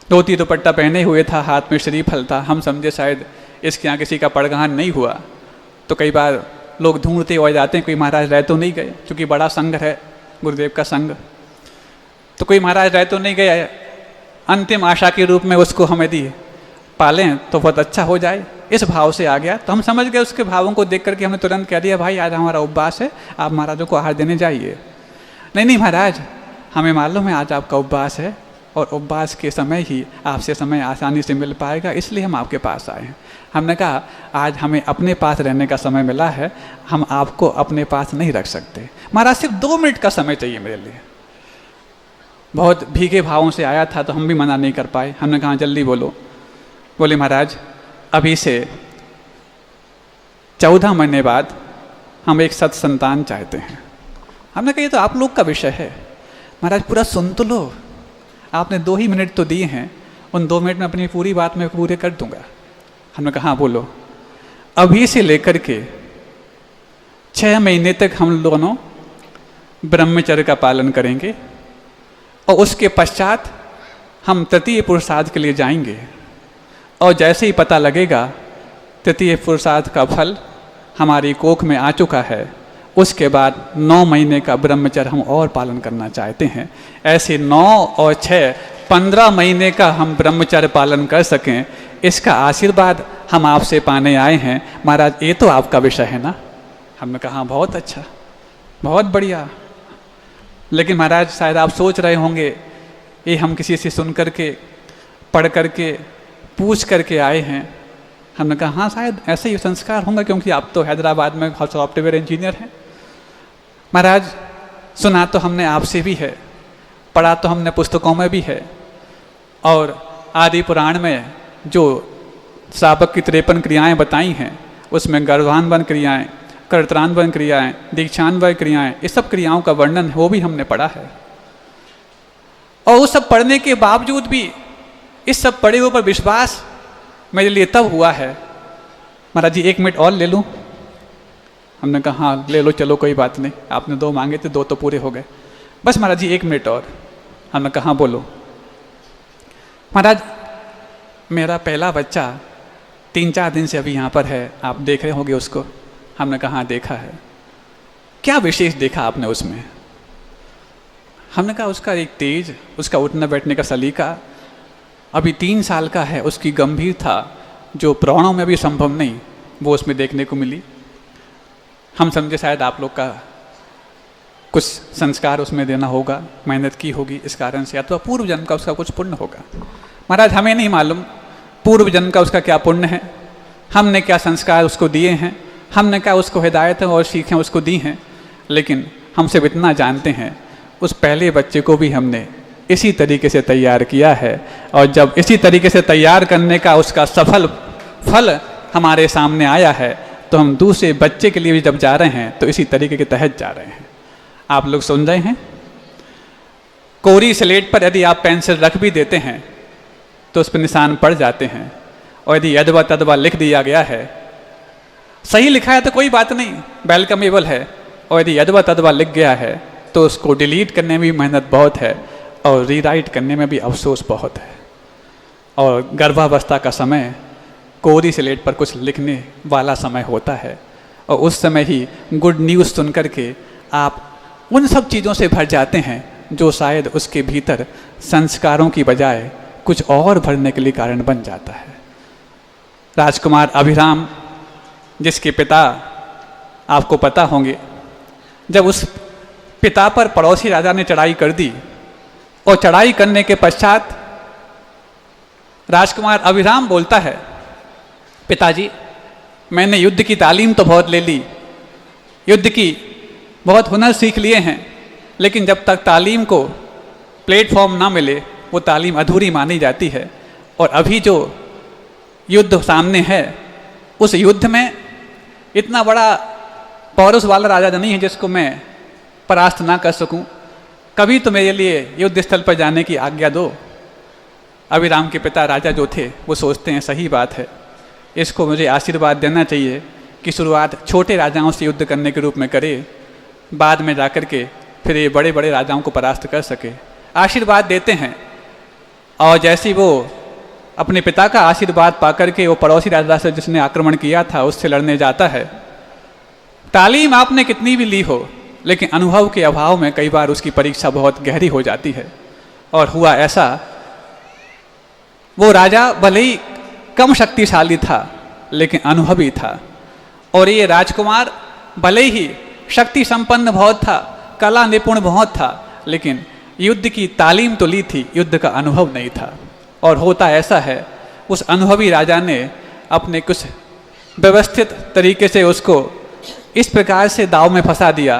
धोती दुपट्टा पहने हुए था, हाथ में श्रीफल था। हम समझे शायद इसके यहाँ किसी का पड़गान नहीं हुआ, तो कई बार लोग ढूंढते हो जाते हैं कोई महाराज रह तो नहीं गए, क्योंकि बड़ा संघ है गुरुदेव का संघ, तो कोई महाराज रह तो नहीं गए। अंतिम आशा के रूप में उसको हम यदि पालें तो बहुत अच्छा हो जाए, इस भाव से आ गया। तो हम समझ गए उसके भावों को देख करके हमने तुरंत कह दिया भाई आज हमारा उपवास है, आप महाराजों को आहार देने जाइए। नहीं महाराज हमें मालूम है आज आपका उपवास है, और उपवास के समय ही आपसे समय आसानी से मिल पाएगा, इसलिए हम आपके पास आए हैं। हमने कहा आज हमें अपने पास रहने का समय मिला है, हम आपको अपने पास नहीं रख सकते। महाराज सिर्फ 2 मिनट का समय चाहिए मेरे लिए। बहुत भीगे भावों से आया था तो हम भी मना नहीं कर पाए। हमने कहा जल्दी बोलो। बोले महाराज अभी से 14 महीने बाद हम एक सत संतान चाहते हैं। हमने कहा ये तो आप लोग का विषय है। महाराज पूरा सुन तो लो, आपने 2 ही मिनट तो दिए हैं, उन 2 मिनट में अपनी पूरी बात मैं पूरे कर दूंगा। हमने कहा हाँ बोलो। अभी से लेकर के 6 महीने तक हम दोनों ब्रह्मचर्य का पालन करेंगे और उसके पश्चात हम तृतीय पुरुषार्थ के लिए जाएंगे, और जैसे ही पता लगेगा तृतीय पुरुषार्थ का फल हमारी कोख में आ चुका है, उसके बाद 9 महीने का ब्रह्मचर्य हम और पालन करना चाहते हैं। ऐसे 9 और 6 15 महीने का हम ब्रह्मचर्य पालन कर सकें, इसका आशीर्वाद हम आपसे पाने आए हैं। महाराज ये तो आपका विषय है ना। हमने कहा बहुत अच्छा, बहुत बढ़िया। लेकिन महाराज शायद आप सोच रहे होंगे ये हम किसी से सुन करके, पढ़ करके, पूछ करके आए हैं। हमने कहा हाँ शायद ऐसे ही संस्कार होंगे, क्योंकि आप तो हैदराबाद में सॉफ्टवेयर इंजीनियर हैं। महाराज सुना तो हमने आपसे भी है, पढ़ा तो हमने पुस्तकों में भी है, और आदि पुराण में जो श्रावक की 53 क्रियाएं बताई हैं उसमें गर्भान्वन क्रियाएं, कर्त्रान्वन क्रियाएं, दीक्षान्वय क्रियाएं, इस सब क्रियाओं का वर्णन वो भी हमने पढ़ा है। और उस सब पढ़ने के बावजूद भी इस सब पढ़े हुए पर विश्वास मेरे लिए तब हुआ है। महाराज जी 1 मिनट और ले लूँ? हमने कहा हाँ ले लो, चलो कोई बात नहीं, आपने 2 मांगे थे, 2 तो पूरे हो गए। बस महाराज जी 1 मिनट और। हमने कहा हाँ बोलो। महाराज मेरा पहला बच्चा 3-4 दिन से अभी यहाँ पर है, आप देख रहे होंगे उसको। हमने कहा हाँ देखा है। क्या विशेष देखा आपने उसमें? हमने कहा उसका एक तेज, उसका उठने बैठने का सलीका, अभी 3 साल का है, उसकी गंभीरता जो प्राणों में भी संभव नहीं वो उसमें देखने को मिली। हम समझे शायद आप लोग का कुछ संस्कार उसमें देना होगा, मेहनत की होगी इस कारण से, अथवा पूर्व जन्म का उसका कुछ पुण्य होगा। महाराज हमें नहीं मालूम पूर्व जन्म का उसका क्या पुण्य है, हमने क्या संस्कार उसको दिए हैं, हमने क्या उसको हिदायत और सीखें उसको दी हैं। लेकिन हम सिर्फ इतना जानते हैं उस पहले बच्चे को भी हमने इसी तरीके से तैयार किया है, और जब इसी तरीके से तैयार करने का उसका सफल फल हमारे सामने आया है तो हम दूसरे बच्चे के लिए भी जब जा रहे हैं तो इसी तरीके के तहत जा रहे हैं। आप लोग सुन रहे हैं? कोरी स्लेट पर यदि आप पेंसिल रख भी देते हैं तो उस पर निशान पड़ जाते हैं, और यदि यदवा तदवा लिख दिया गया है, सही लिखा है तो कोई बात नहीं, वेलकमेबल है, और यदि यदवा तदवा लिख गया है तो उसको डिलीट करने में भी मेहनत बहुत है और रीराइट करने में भी अफसोस बहुत है। और गर्भावस्था का समय कोरी स्लेट पर कुछ लिखने वाला समय होता है, और उस समय ही गुड न्यूज़ सुन करके आप उन सब चीज़ों से भर जाते हैं जो शायद उसके भीतर संस्कारों की बजाय कुछ और भरने के लिए कारण बन जाता है। राजकुमार अभिराम जिसके पिता आपको पता होंगे, जब उस पिता पर पड़ोसी राजा ने चढ़ाई कर दी, और चढ़ाई करने के पश्चात राजकुमार अभिराम बोलता है पिताजी मैंने युद्ध की तालीम तो बहुत ले ली, युद्ध की बहुत हुनर सीख लिए हैं, लेकिन जब तक तालीम को प्लेटफॉर्म ना मिले वो तालीम अधूरी मानी जाती है। और अभी जो युद्ध सामने है उस युद्ध में इतना बड़ा पौरुष वाला राजा नहीं है जिसको मैं परास्त ना कर सकूं। कभी तो मेरे लिए युद्ध स्थल पर जाने की आज्ञा दो। अभिराम के पिता राजा जो थे वो सोचते हैं सही बात है, इसको मुझे आशीर्वाद देना चाहिए कि शुरुआत छोटे राजाओं से युद्ध करने के रूप में करे, बाद में जाकर के फिर ये बड़े बड़े राजाओं को परास्त कर सके। आशीर्वाद देते हैं, और जैसे वो अपने पिता का आशीर्वाद पाकर के वो पड़ोसी राजा से जिसने आक्रमण किया था उससे लड़ने जाता है। तालीम आपने कितनी भी ली हो, लेकिन अनुभव के अभाव में कई बार उसकी परीक्षा बहुत गहरी हो जाती है। और हुआ ऐसा, वो राजा भले ही कम शक्तिशाली था लेकिन अनुभवी था, और ये राजकुमार भले ही शक्ति संपन्न बहुत था, कला निपुण बहुत था, लेकिन युद्ध की तालीम तो ली थी, युद्ध का अनुभव नहीं था। और होता ऐसा है, उस अनुभवी राजा ने अपने कुछ व्यवस्थित तरीके से उसको इस प्रकार से दाव में फंसा दिया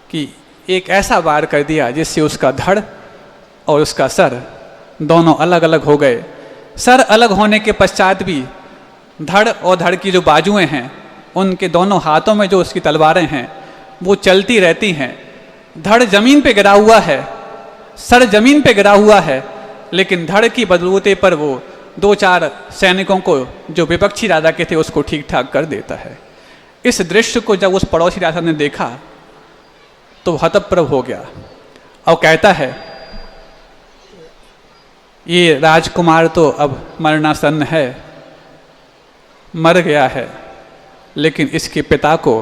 कि एक ऐसा वार कर दिया जिससे उसका धड़ और उसका सर दोनों अलग अलग हो गए। सर अलग होने के पश्चात भी धड़ और धड़ की जो बाजुएं हैं, उनके दोनों हाथों में जो उसकी तलवारें हैं वो चलती रहती हैं। धड़ जमीन पे गिरा हुआ है, सर जमीन पे गिरा हुआ है, लेकिन धड़ की बलबूते पर वो 2-4 सैनिकों को जो विपक्षी राजा के थे उसको ठीक ठाक कर देता है। इस दृश्य को जब उस पड़ोसी राजा ने देखा तो हतप्रभ हो गया और कहता है, ये राजकुमार तो अब मरणासन्न है, मर गया है, लेकिन इसके पिता को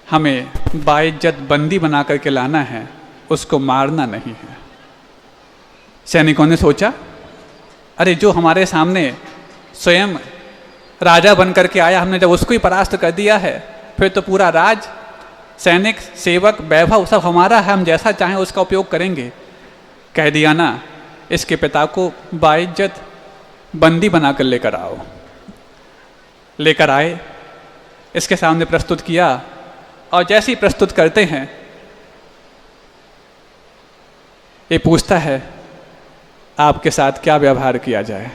हमें बाइज्जत बंदी बना करके लाना है, उसको मारना नहीं है। सैनिकों ने सोचा, अरे जो हमारे सामने स्वयं राजा बन करके आया, हमने जब उसको ही परास्त कर दिया है, फिर तो पूरा राज, सैनिक, सेवक, वैभव सब हमारा है, हम जैसा चाहें उसका उपयोग करेंगे। कह दिया ना, इसके पिता को बाइज्जत बंदी बनाकर लेकर आओ। लेकर आए, इसके सामने प्रस्तुत किया, और जैसे ही प्रस्तुत करते हैं ये पूछता है, आपके साथ क्या व्यवहार किया जाए।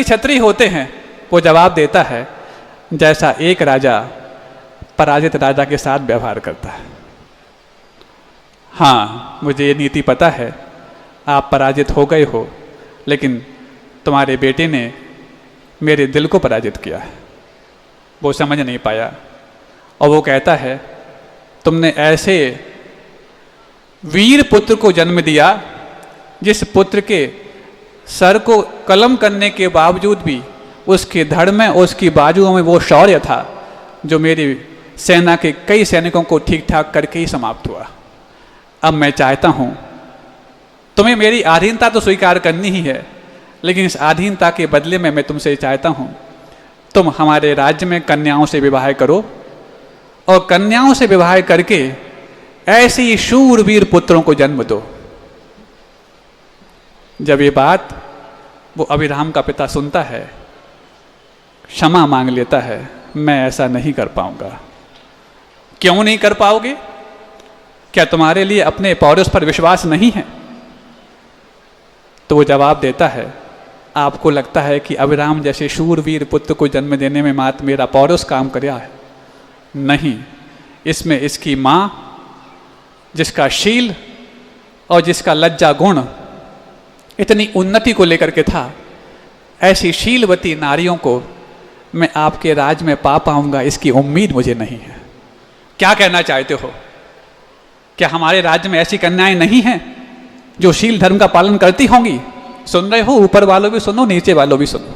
छत्री होते हैं, वो जवाब देता है, जैसा एक राजा पराजित राजा के साथ व्यवहार करता है। हाँ, मुझे ये नीति पता है, आप पराजित हो गए हो, लेकिन तुम्हारे बेटे ने मेरे दिल को पराजित किया है। वो समझ नहीं पाया और वो कहता है, तुमने ऐसे वीर पुत्र को जन्म दिया जिस पुत्र के सर को कलम करने के बावजूद भी उसके धड़ में, उसकी बाजुओं में वो शौर्य था जो मेरी सेना के कई सैनिकों को ठीक ठाक करके ही समाप्त हुआ। अब मैं चाहता हूँ, तुम्हें मेरी अधीनता तो स्वीकार करनी ही है, लेकिन इस अधीनता के बदले में मैं तुमसे चाहता हूँ, तुम हमारे राज्य में कन्याओं से विवाह करो और कन्याओं से विवाह करके ऐसे ही शूरवीर पुत्रों को जन्म दो। जब ये बात वो अभिराम का पिता सुनता है, क्षमा मांग लेता है, मैं ऐसा नहीं कर पाऊंगा। क्यों नहीं कर पाओगे? क्या तुम्हारे लिए अपने पौरुष पर विश्वास नहीं है? तो वो जवाब देता है, आपको लगता है कि अभिराम जैसे शूरवीर पुत्र को जन्म देने में मात्र मेरा पौरुष काम कराया है? नहीं, इसमें इसकी माँ, जिसका शील और जिसका लज्जा गुण इतनी उन्नति को लेकर के था, ऐसी शीलवती नारियों को मैं आपके राज में पा पाऊंगा, इसकी उम्मीद मुझे नहीं है। क्या कहना चाहते हो? क्या हमारे राज्य में ऐसी कन्याएं नहीं हैं जो शील धर्म का पालन करती होंगी? सुन रहे हो? ऊपर वालों भी सुनो, नीचे वालों भी सुनो।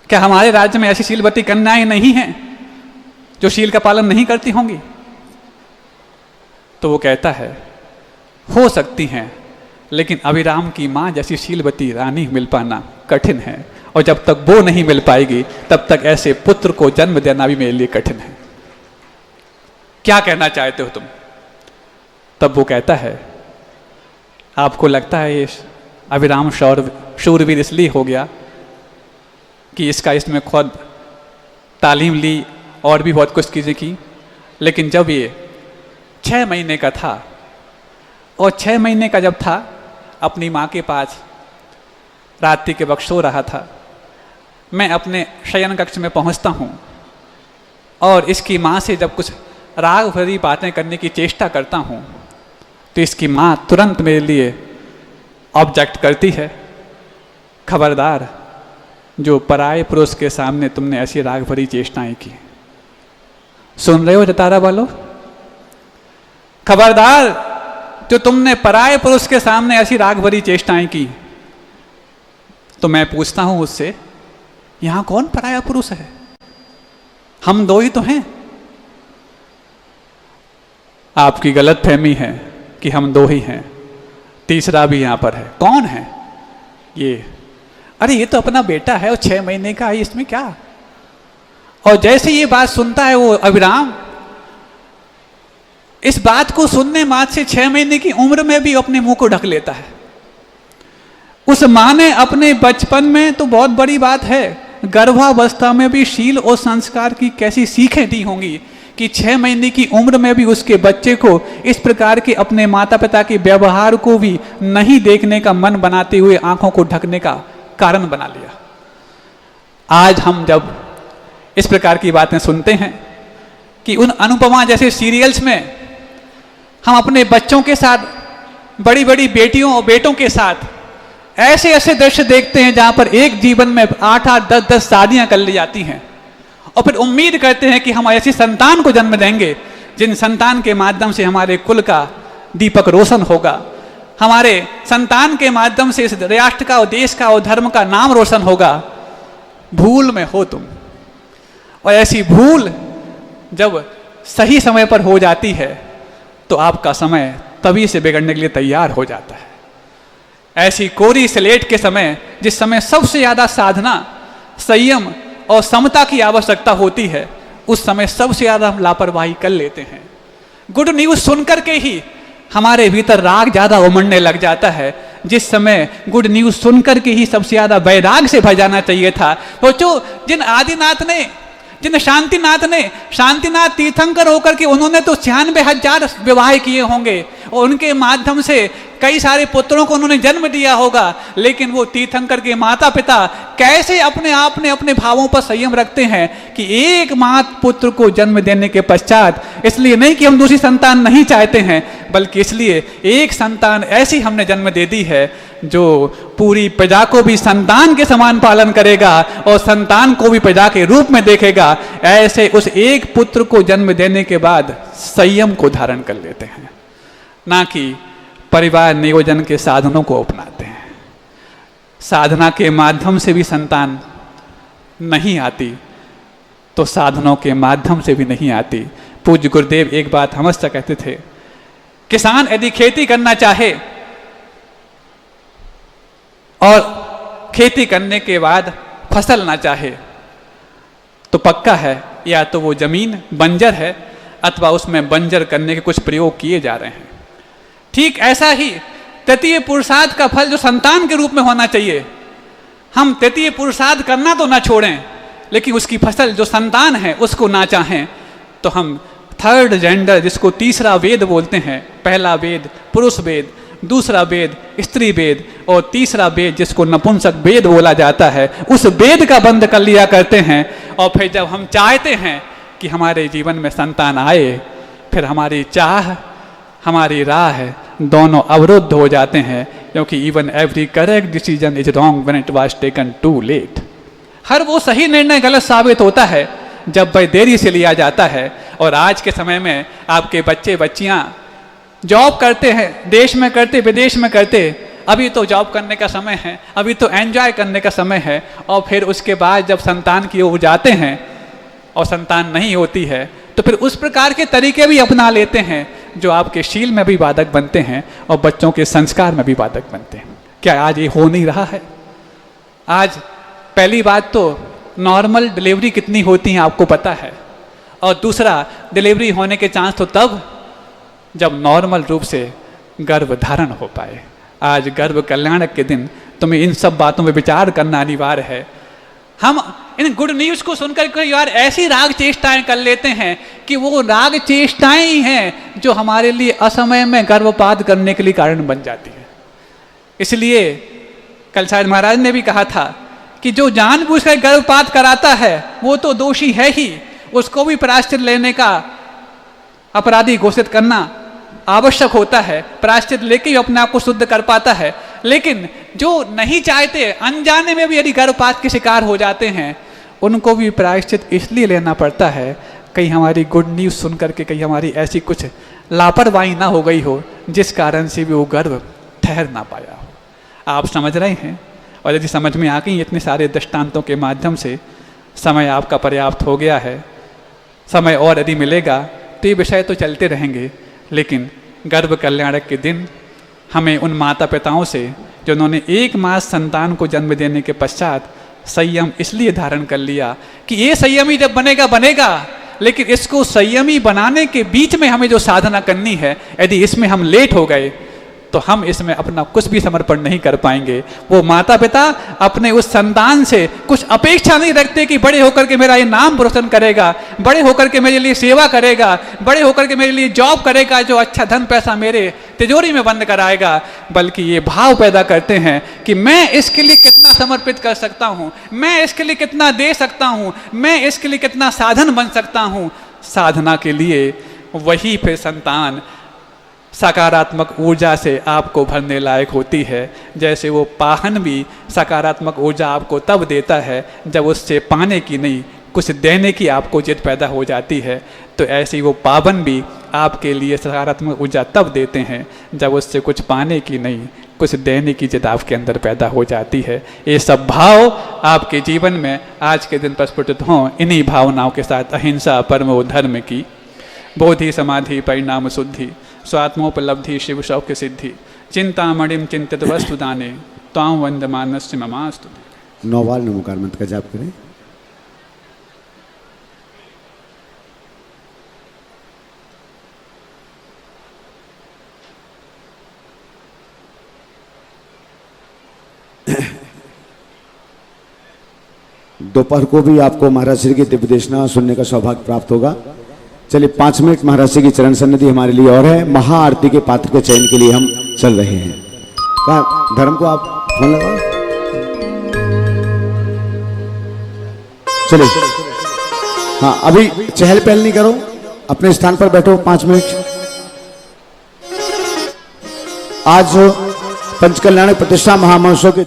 क्या हमारे राज्य में ऐसी शीलवती कन्याएं नहीं हैं जो शील का पालन नहीं करती होंगी? तो वो कहता है, हो सकती हैं, लेकिन अभिराम की माँ जैसी शीलवती रानी मिल पाना कठिन है, और जब तक वो नहीं मिल पाएगी तब तक ऐसे पुत्र को जन्म देना भी मेरे लिए कठिन है। क्या कहना चाहते हो तुम? तब वो कहता है, आपको लगता है ये अभिराम शूरवीर इसलिए हो गया कि इसमें खुद तालीम ली और भी बहुत कुछ चीज़ें की, लेकिन जब ये 6 महीने का था, और 6 महीने का जब था, अपनी माँ के पास रात्रि के वक्त सो रहा था, मैं अपने शयन कक्ष में पहुँचता हूँ और इसकी माँ से जब कुछ राग भरी बातें करने की चेष्टा करता हूँ तो इसकी माँ तुरंत मेरे लिए ऑब्जेक्ट करती है, खबरदार, जो पराये पुरुष के सामने तुमने ऐसी राग भरी चेष्टाएं की। सुन रहे हो जतारा वालों? खबरदार, जो तुमने पराये पुरुष के सामने ऐसी राग भरी चेष्टाएं की। तो मैं पूछता हूं उससे, यहां कौन पराया पुरुष है? हम 2 ही तो हैं। आपकी गलतफहमी है कि हम 2 ही हैं, तीसरा भी यहां पर है। कौन है ये? अरे ये तो अपना बेटा है और 6 महीने का है, इसमें क्या? और जैसे ये बात सुनता है वो अभिराम, इस बात को सुनने मात्र से 6 महीने की उम्र में भी अपने मुंह को ढक लेता है। उस माँ ने अपने बचपन में तो बहुत बड़ी बात है, गर्भावस्था में भी शील और संस्कार की कैसी सीखें दी होंगी कि 6 महीने की उम्र में भी उसके बच्चे को इस प्रकार के अपने माता पिता के व्यवहार को भी नहीं देखने का मन बनाते हुए आंखों को ढकने का कारण बना लिया। आज हम जब इस प्रकार की बातें सुनते हैं कि उन अनुपमा जैसे सीरियल्स में हम अपने बच्चों के साथ, बड़ी बड़ी बेटियों और बेटों के साथ ऐसे ऐसे दृश्य देखते हैं जहां पर एक जीवन में 8-8, 10-10 शादियां कर ली जाती हैं और फिर उम्मीद करते हैं कि हम ऐसी संतान को जन्म देंगे जिन संतान के माध्यम से हमारे कुल का दीपक रोशन होगा, हमारे संतान के माध्यम से इस राष्ट्र का और देश का और धर्म का नाम रोशन होगा। भूल में हो तुम। और ऐसी भूल जब सही समय पर हो जाती है तो आपका समय तभी से बिगड़ने के लिए तैयार हो जाता है। ऐसी कोरी स्लेट के समय, जिस समय सबसे ज्यादा साधना, संयम और समता की आवश्यकता होती है, उस समय सबसे ज्यादा हम लापरवाही कर लेते हैं। गुड न्यूज सुनकर के ही हमारे भीतर राग ज्यादा उमड़ने लग जाता है, जिस समय गुड न्यूज सुनकर के ही सबसे ज्यादा वैराग से भर जाना चाहिए था। सोचो, जिन आदिनाथ ने, जिन शांतिनाथ तीर्थंकर होकर के उन्होंने तो 96,000 विवाह किए होंगे और उनके माध्यम से कई सारे पुत्रों को उन्होंने जन्म दिया होगा, लेकिन वो तीर्थंकर के माता पिता कैसे अपने आप ने अपने भावों पर संयम रखते हैं कि एक मात्र पुत्र को जन्म देने के पश्चात, इसलिए नहीं कि हम दूसरी संतान नहीं चाहते हैं, बल्कि इसलिए एक संतान ऐसी हमने जन्म दे दी है जो पूरी प्रजा को भी संतान के समान पालन करेगा और संतान को भी प्रजा के रूप में देखेगा। ऐसे उस एक पुत्र को जन्म देने के बाद संयम को धारण कर लेते हैं, ना कि परिवार नियोजन के साधनों को अपनाते हैं। साधना के माध्यम से भी संतान नहीं आती तो साधनों के माध्यम से भी नहीं आती। पूज्य गुरुदेव एक बात हमेशा कहते थे, किसान यदि खेती करना चाहे और खेती करने के बाद फसल ना चाहे तो पक्का है या तो वो जमीन बंजर है अथवा उसमें बंजर करने के कुछ प्रयोग किए जा रहे हैं। ठीक ऐसा ही तृतीय पुरुषार्थ का फल जो संतान के रूप में होना चाहिए, हम तृतीय पुरुषार्थ करना तो ना छोड़ें, लेकिन उसकी फसल जो संतान है उसको ना चाहें, तो हम थर्ड जेंडर, जिसको तीसरा वेद बोलते हैं, पहला वेद पुरुष वेद, दूसरा वेद स्त्री वेद और तीसरा वेद जिसको नपुंसक वेद बोला जाता है, उस वेद का बंद कर लिया करते हैं। और फिर जब हम चाहते हैं कि हमारे जीवन में संतान आए, फिर हमारी चाह, हमारी राह दोनों अवरुद्ध हो जाते हैं, क्योंकि even every correct decision is wrong when it was taken too late. हर वो सही निर्णय गलत साबित होता है जब वह देरी से लिया जाता है। और आज के समय में आपके बच्चे बच्चियां जॉब करते हैं, देश में करते विदेश में करते, अभी तो जॉब करने का समय है, अभी तो एंजॉय करने का समय है, और फिर उसके बाद जब संतान की ओर जाते हैं और संतान नहीं होती है तो फिर उस प्रकार के तरीके भी अपना लेते हैं जो आपके शील में भी बाधक बनते हैं और बच्चों के संस्कार में भी बाधक बनते हैं। क्या आज ये हो नहीं रहा है? आज पहली बात तो नॉर्मल डिलीवरी कितनी होती है आपको पता है, और दूसरा डिलीवरी होने के चांस तो तब जब नॉर्मल रूप से गर्भ धारण हो पाए। आज गर्भ कल्याणक के दिन तुम्हें इन सब बातों में विचार करना अनिवार्य है। हम इन गुड न्यूज को सुनकर के यार ऐसी राग चेष्टाएं कर लेते हैं कि वो राग चेष्टाएं ही हैं जो हमारे लिए असमय में गर्भपात करने के लिए कारण बन जाती है। इसलिए कल शायद महाराज ने भी कहा था कि जो जानबूझकर गर्भपात कराता है वो तो दोषी है ही, उसको भी प्रायश्चित लेने का अपराधी घोषित करना आवश्यक होता है। प्रायश्चित लेके ही अपने आप को शुद्ध कर पाता है। लेकिन जो नहीं चाहते, अनजाने में भी यदि गर्भपात के शिकार हो जाते हैं, उनको भी प्रायश्चित इसलिए लेना पड़ता है कहीं हमारी गुड न्यूज़ सुन करके कहीं हमारी ऐसी कुछ लापरवाही ना हो गई हो जिस कारण से भी वो गर्भ ठहर ना पाया हो। आप समझ रहे हैं? और यदि समझ में आ गई इतने सारे दृष्टांतों के माध्यम से, समय आपका पर्याप्त हो गया है। समय और यदि मिलेगा तो ये विषय तो चलते रहेंगे, लेकिन गर्भ कल्याणक के दिन हमें उन माता पिताओं से जिन्होंने एक मास संतान को जन्म देने के पश्चात संयम इसलिए धारण कर लिया कि ये संयमी जब बनेगा लेकिन इसको संयमी बनाने के बीच में हमें जो साधना करनी है, यदि इसमें हम लेट हो गए तो हम इसमें अपना कुछ भी समर्पण नहीं कर पाएंगे। वो माता पिता अपने उस संतान से कुछ अपेक्षा नहीं रखते कि बड़े होकर के मेरा ये नाम रोशन करेगा, बड़े होकर के मेरे लिए सेवा करेगा, बड़े होकर के मेरे लिए जॉब करेगा जो अच्छा धन पैसा मेरे तिजोरी में बंद कराएगा, बल्कि ये भाव पैदा करते हैं कि मैं इसके लिए कितना समर्पित कर सकता हूँ, मैं इसके लिए कितना दे सकता हूँ, मैं इसके लिए कितना साधन बन सकता हूँ। साधना के लिए वही फिर संतान सकारात्मक ऊर्जा से आपको भरने लायक होती है। जैसे वो पाहन भी सकारात्मक ऊर्जा आपको तब देता है जब उससे पाने की नहीं कुछ देने की आपको जिद पैदा हो जाती है, तो ऐसे ही वो पावन भी आपके लिए सकारात्मक ऊर्जा तब देते हैं जब उससे कुछ पाने की नहीं कुछ देने की जिद आपके अंदर पैदा हो जाती है। ये सब भाव आपके जीवन में आज के दिन प्रस्फुटित हों। इन्हीं भावनाओं के साथ अहिंसा परमो धर्म की, बोधि समाधि परिणाम शुद्धि, स्वात्मोपलब्धि शिव शौक्य सिद्धि, चिंतामणिम चिंतित वस्तु दाने, ताम वंदमानस्य ममास्तु। 9 बार नमोकार मंत्र का जाप करें। दोपहर को भी आपको महाराज श्री की दिव्य देशना सुनने का सौभाग्य प्राप्त होगा। चलिए 5 मिनट महाराज जी की चरण सन्निधि हमारे लिए और है। महाआरती के पात्र के चयन के लिए हम चल रहे हैं। कहा धर्म को आप फोन लगाओ। चलिए हाँ, अभी चहल पहल नहीं करो, अपने स्थान पर बैठो 5 मिनट। आज पंचकल्याण प्रतिष्ठा महामहोत्सव के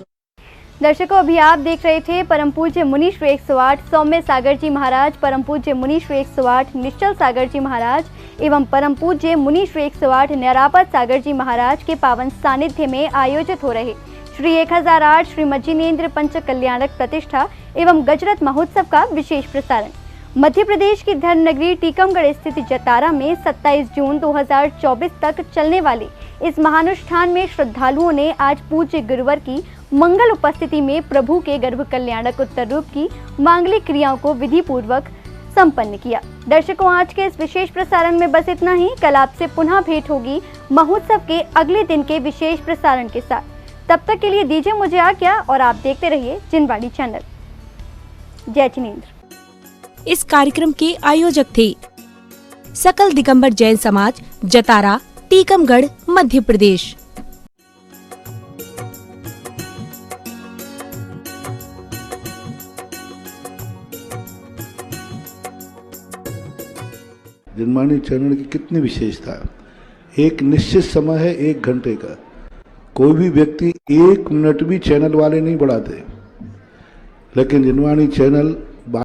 दर्शकों, अभी आप देख रहे थे परम पूज्य मुनि श्री 108 सौम्य सागर जी महाराज, परम पूज्य मुनि श्री 108 निश्चल सागर जी महाराज एवं परम पूज्य मुनि श्री 108 न्यारापद सागर जी महाराज के पावन सानिध्य में आयोजित हो रहे श्री 1008 श्रीमद जिनेन्द्र पंच कल्याणक प्रतिष्ठा एवं गजरत महोत्सव का विशेष प्रसारण मध्य प्रदेश की धर्म नगरी टीकमगढ़ स्थित जतारा में 27 जून 2024 तक चलने वाले इस महानुष्ठान में श्रद्धालुओं ने आज पूज्य गुरुवर की मंगल उपस्थिति में प्रभु के गर्भ कल्याणक उत्तर रूप की मांगलिक क्रियाओं को विधि पूर्वक संपन्न किया। दर्शकों, आज के इस विशेष प्रसारण में बस इतना ही। कल आपसे पुनः भेंट होगी महोत्सव के अगले दिन के विशेष प्रसारण के साथ। तब तक के लिए दीजिए मुझे आज्ञा और आप देखते रहिए जिनवाड़ी चैनल। जय जिनेन्द्र। इस कार्यक्रम के आयोजक थे सकल दिगंबर जैन समाज, जतारा, टीकमगढ़, मध्य प्रदेश। जिनवाणी चैनल की कितनी विशेषता है। एक निश्चित समय है 1 घंटे का। कोई भी व्यक्ति 1 मिनट भी चैनल वाले नहीं बढ़ाते, लेकिन जिनवाणी चैनल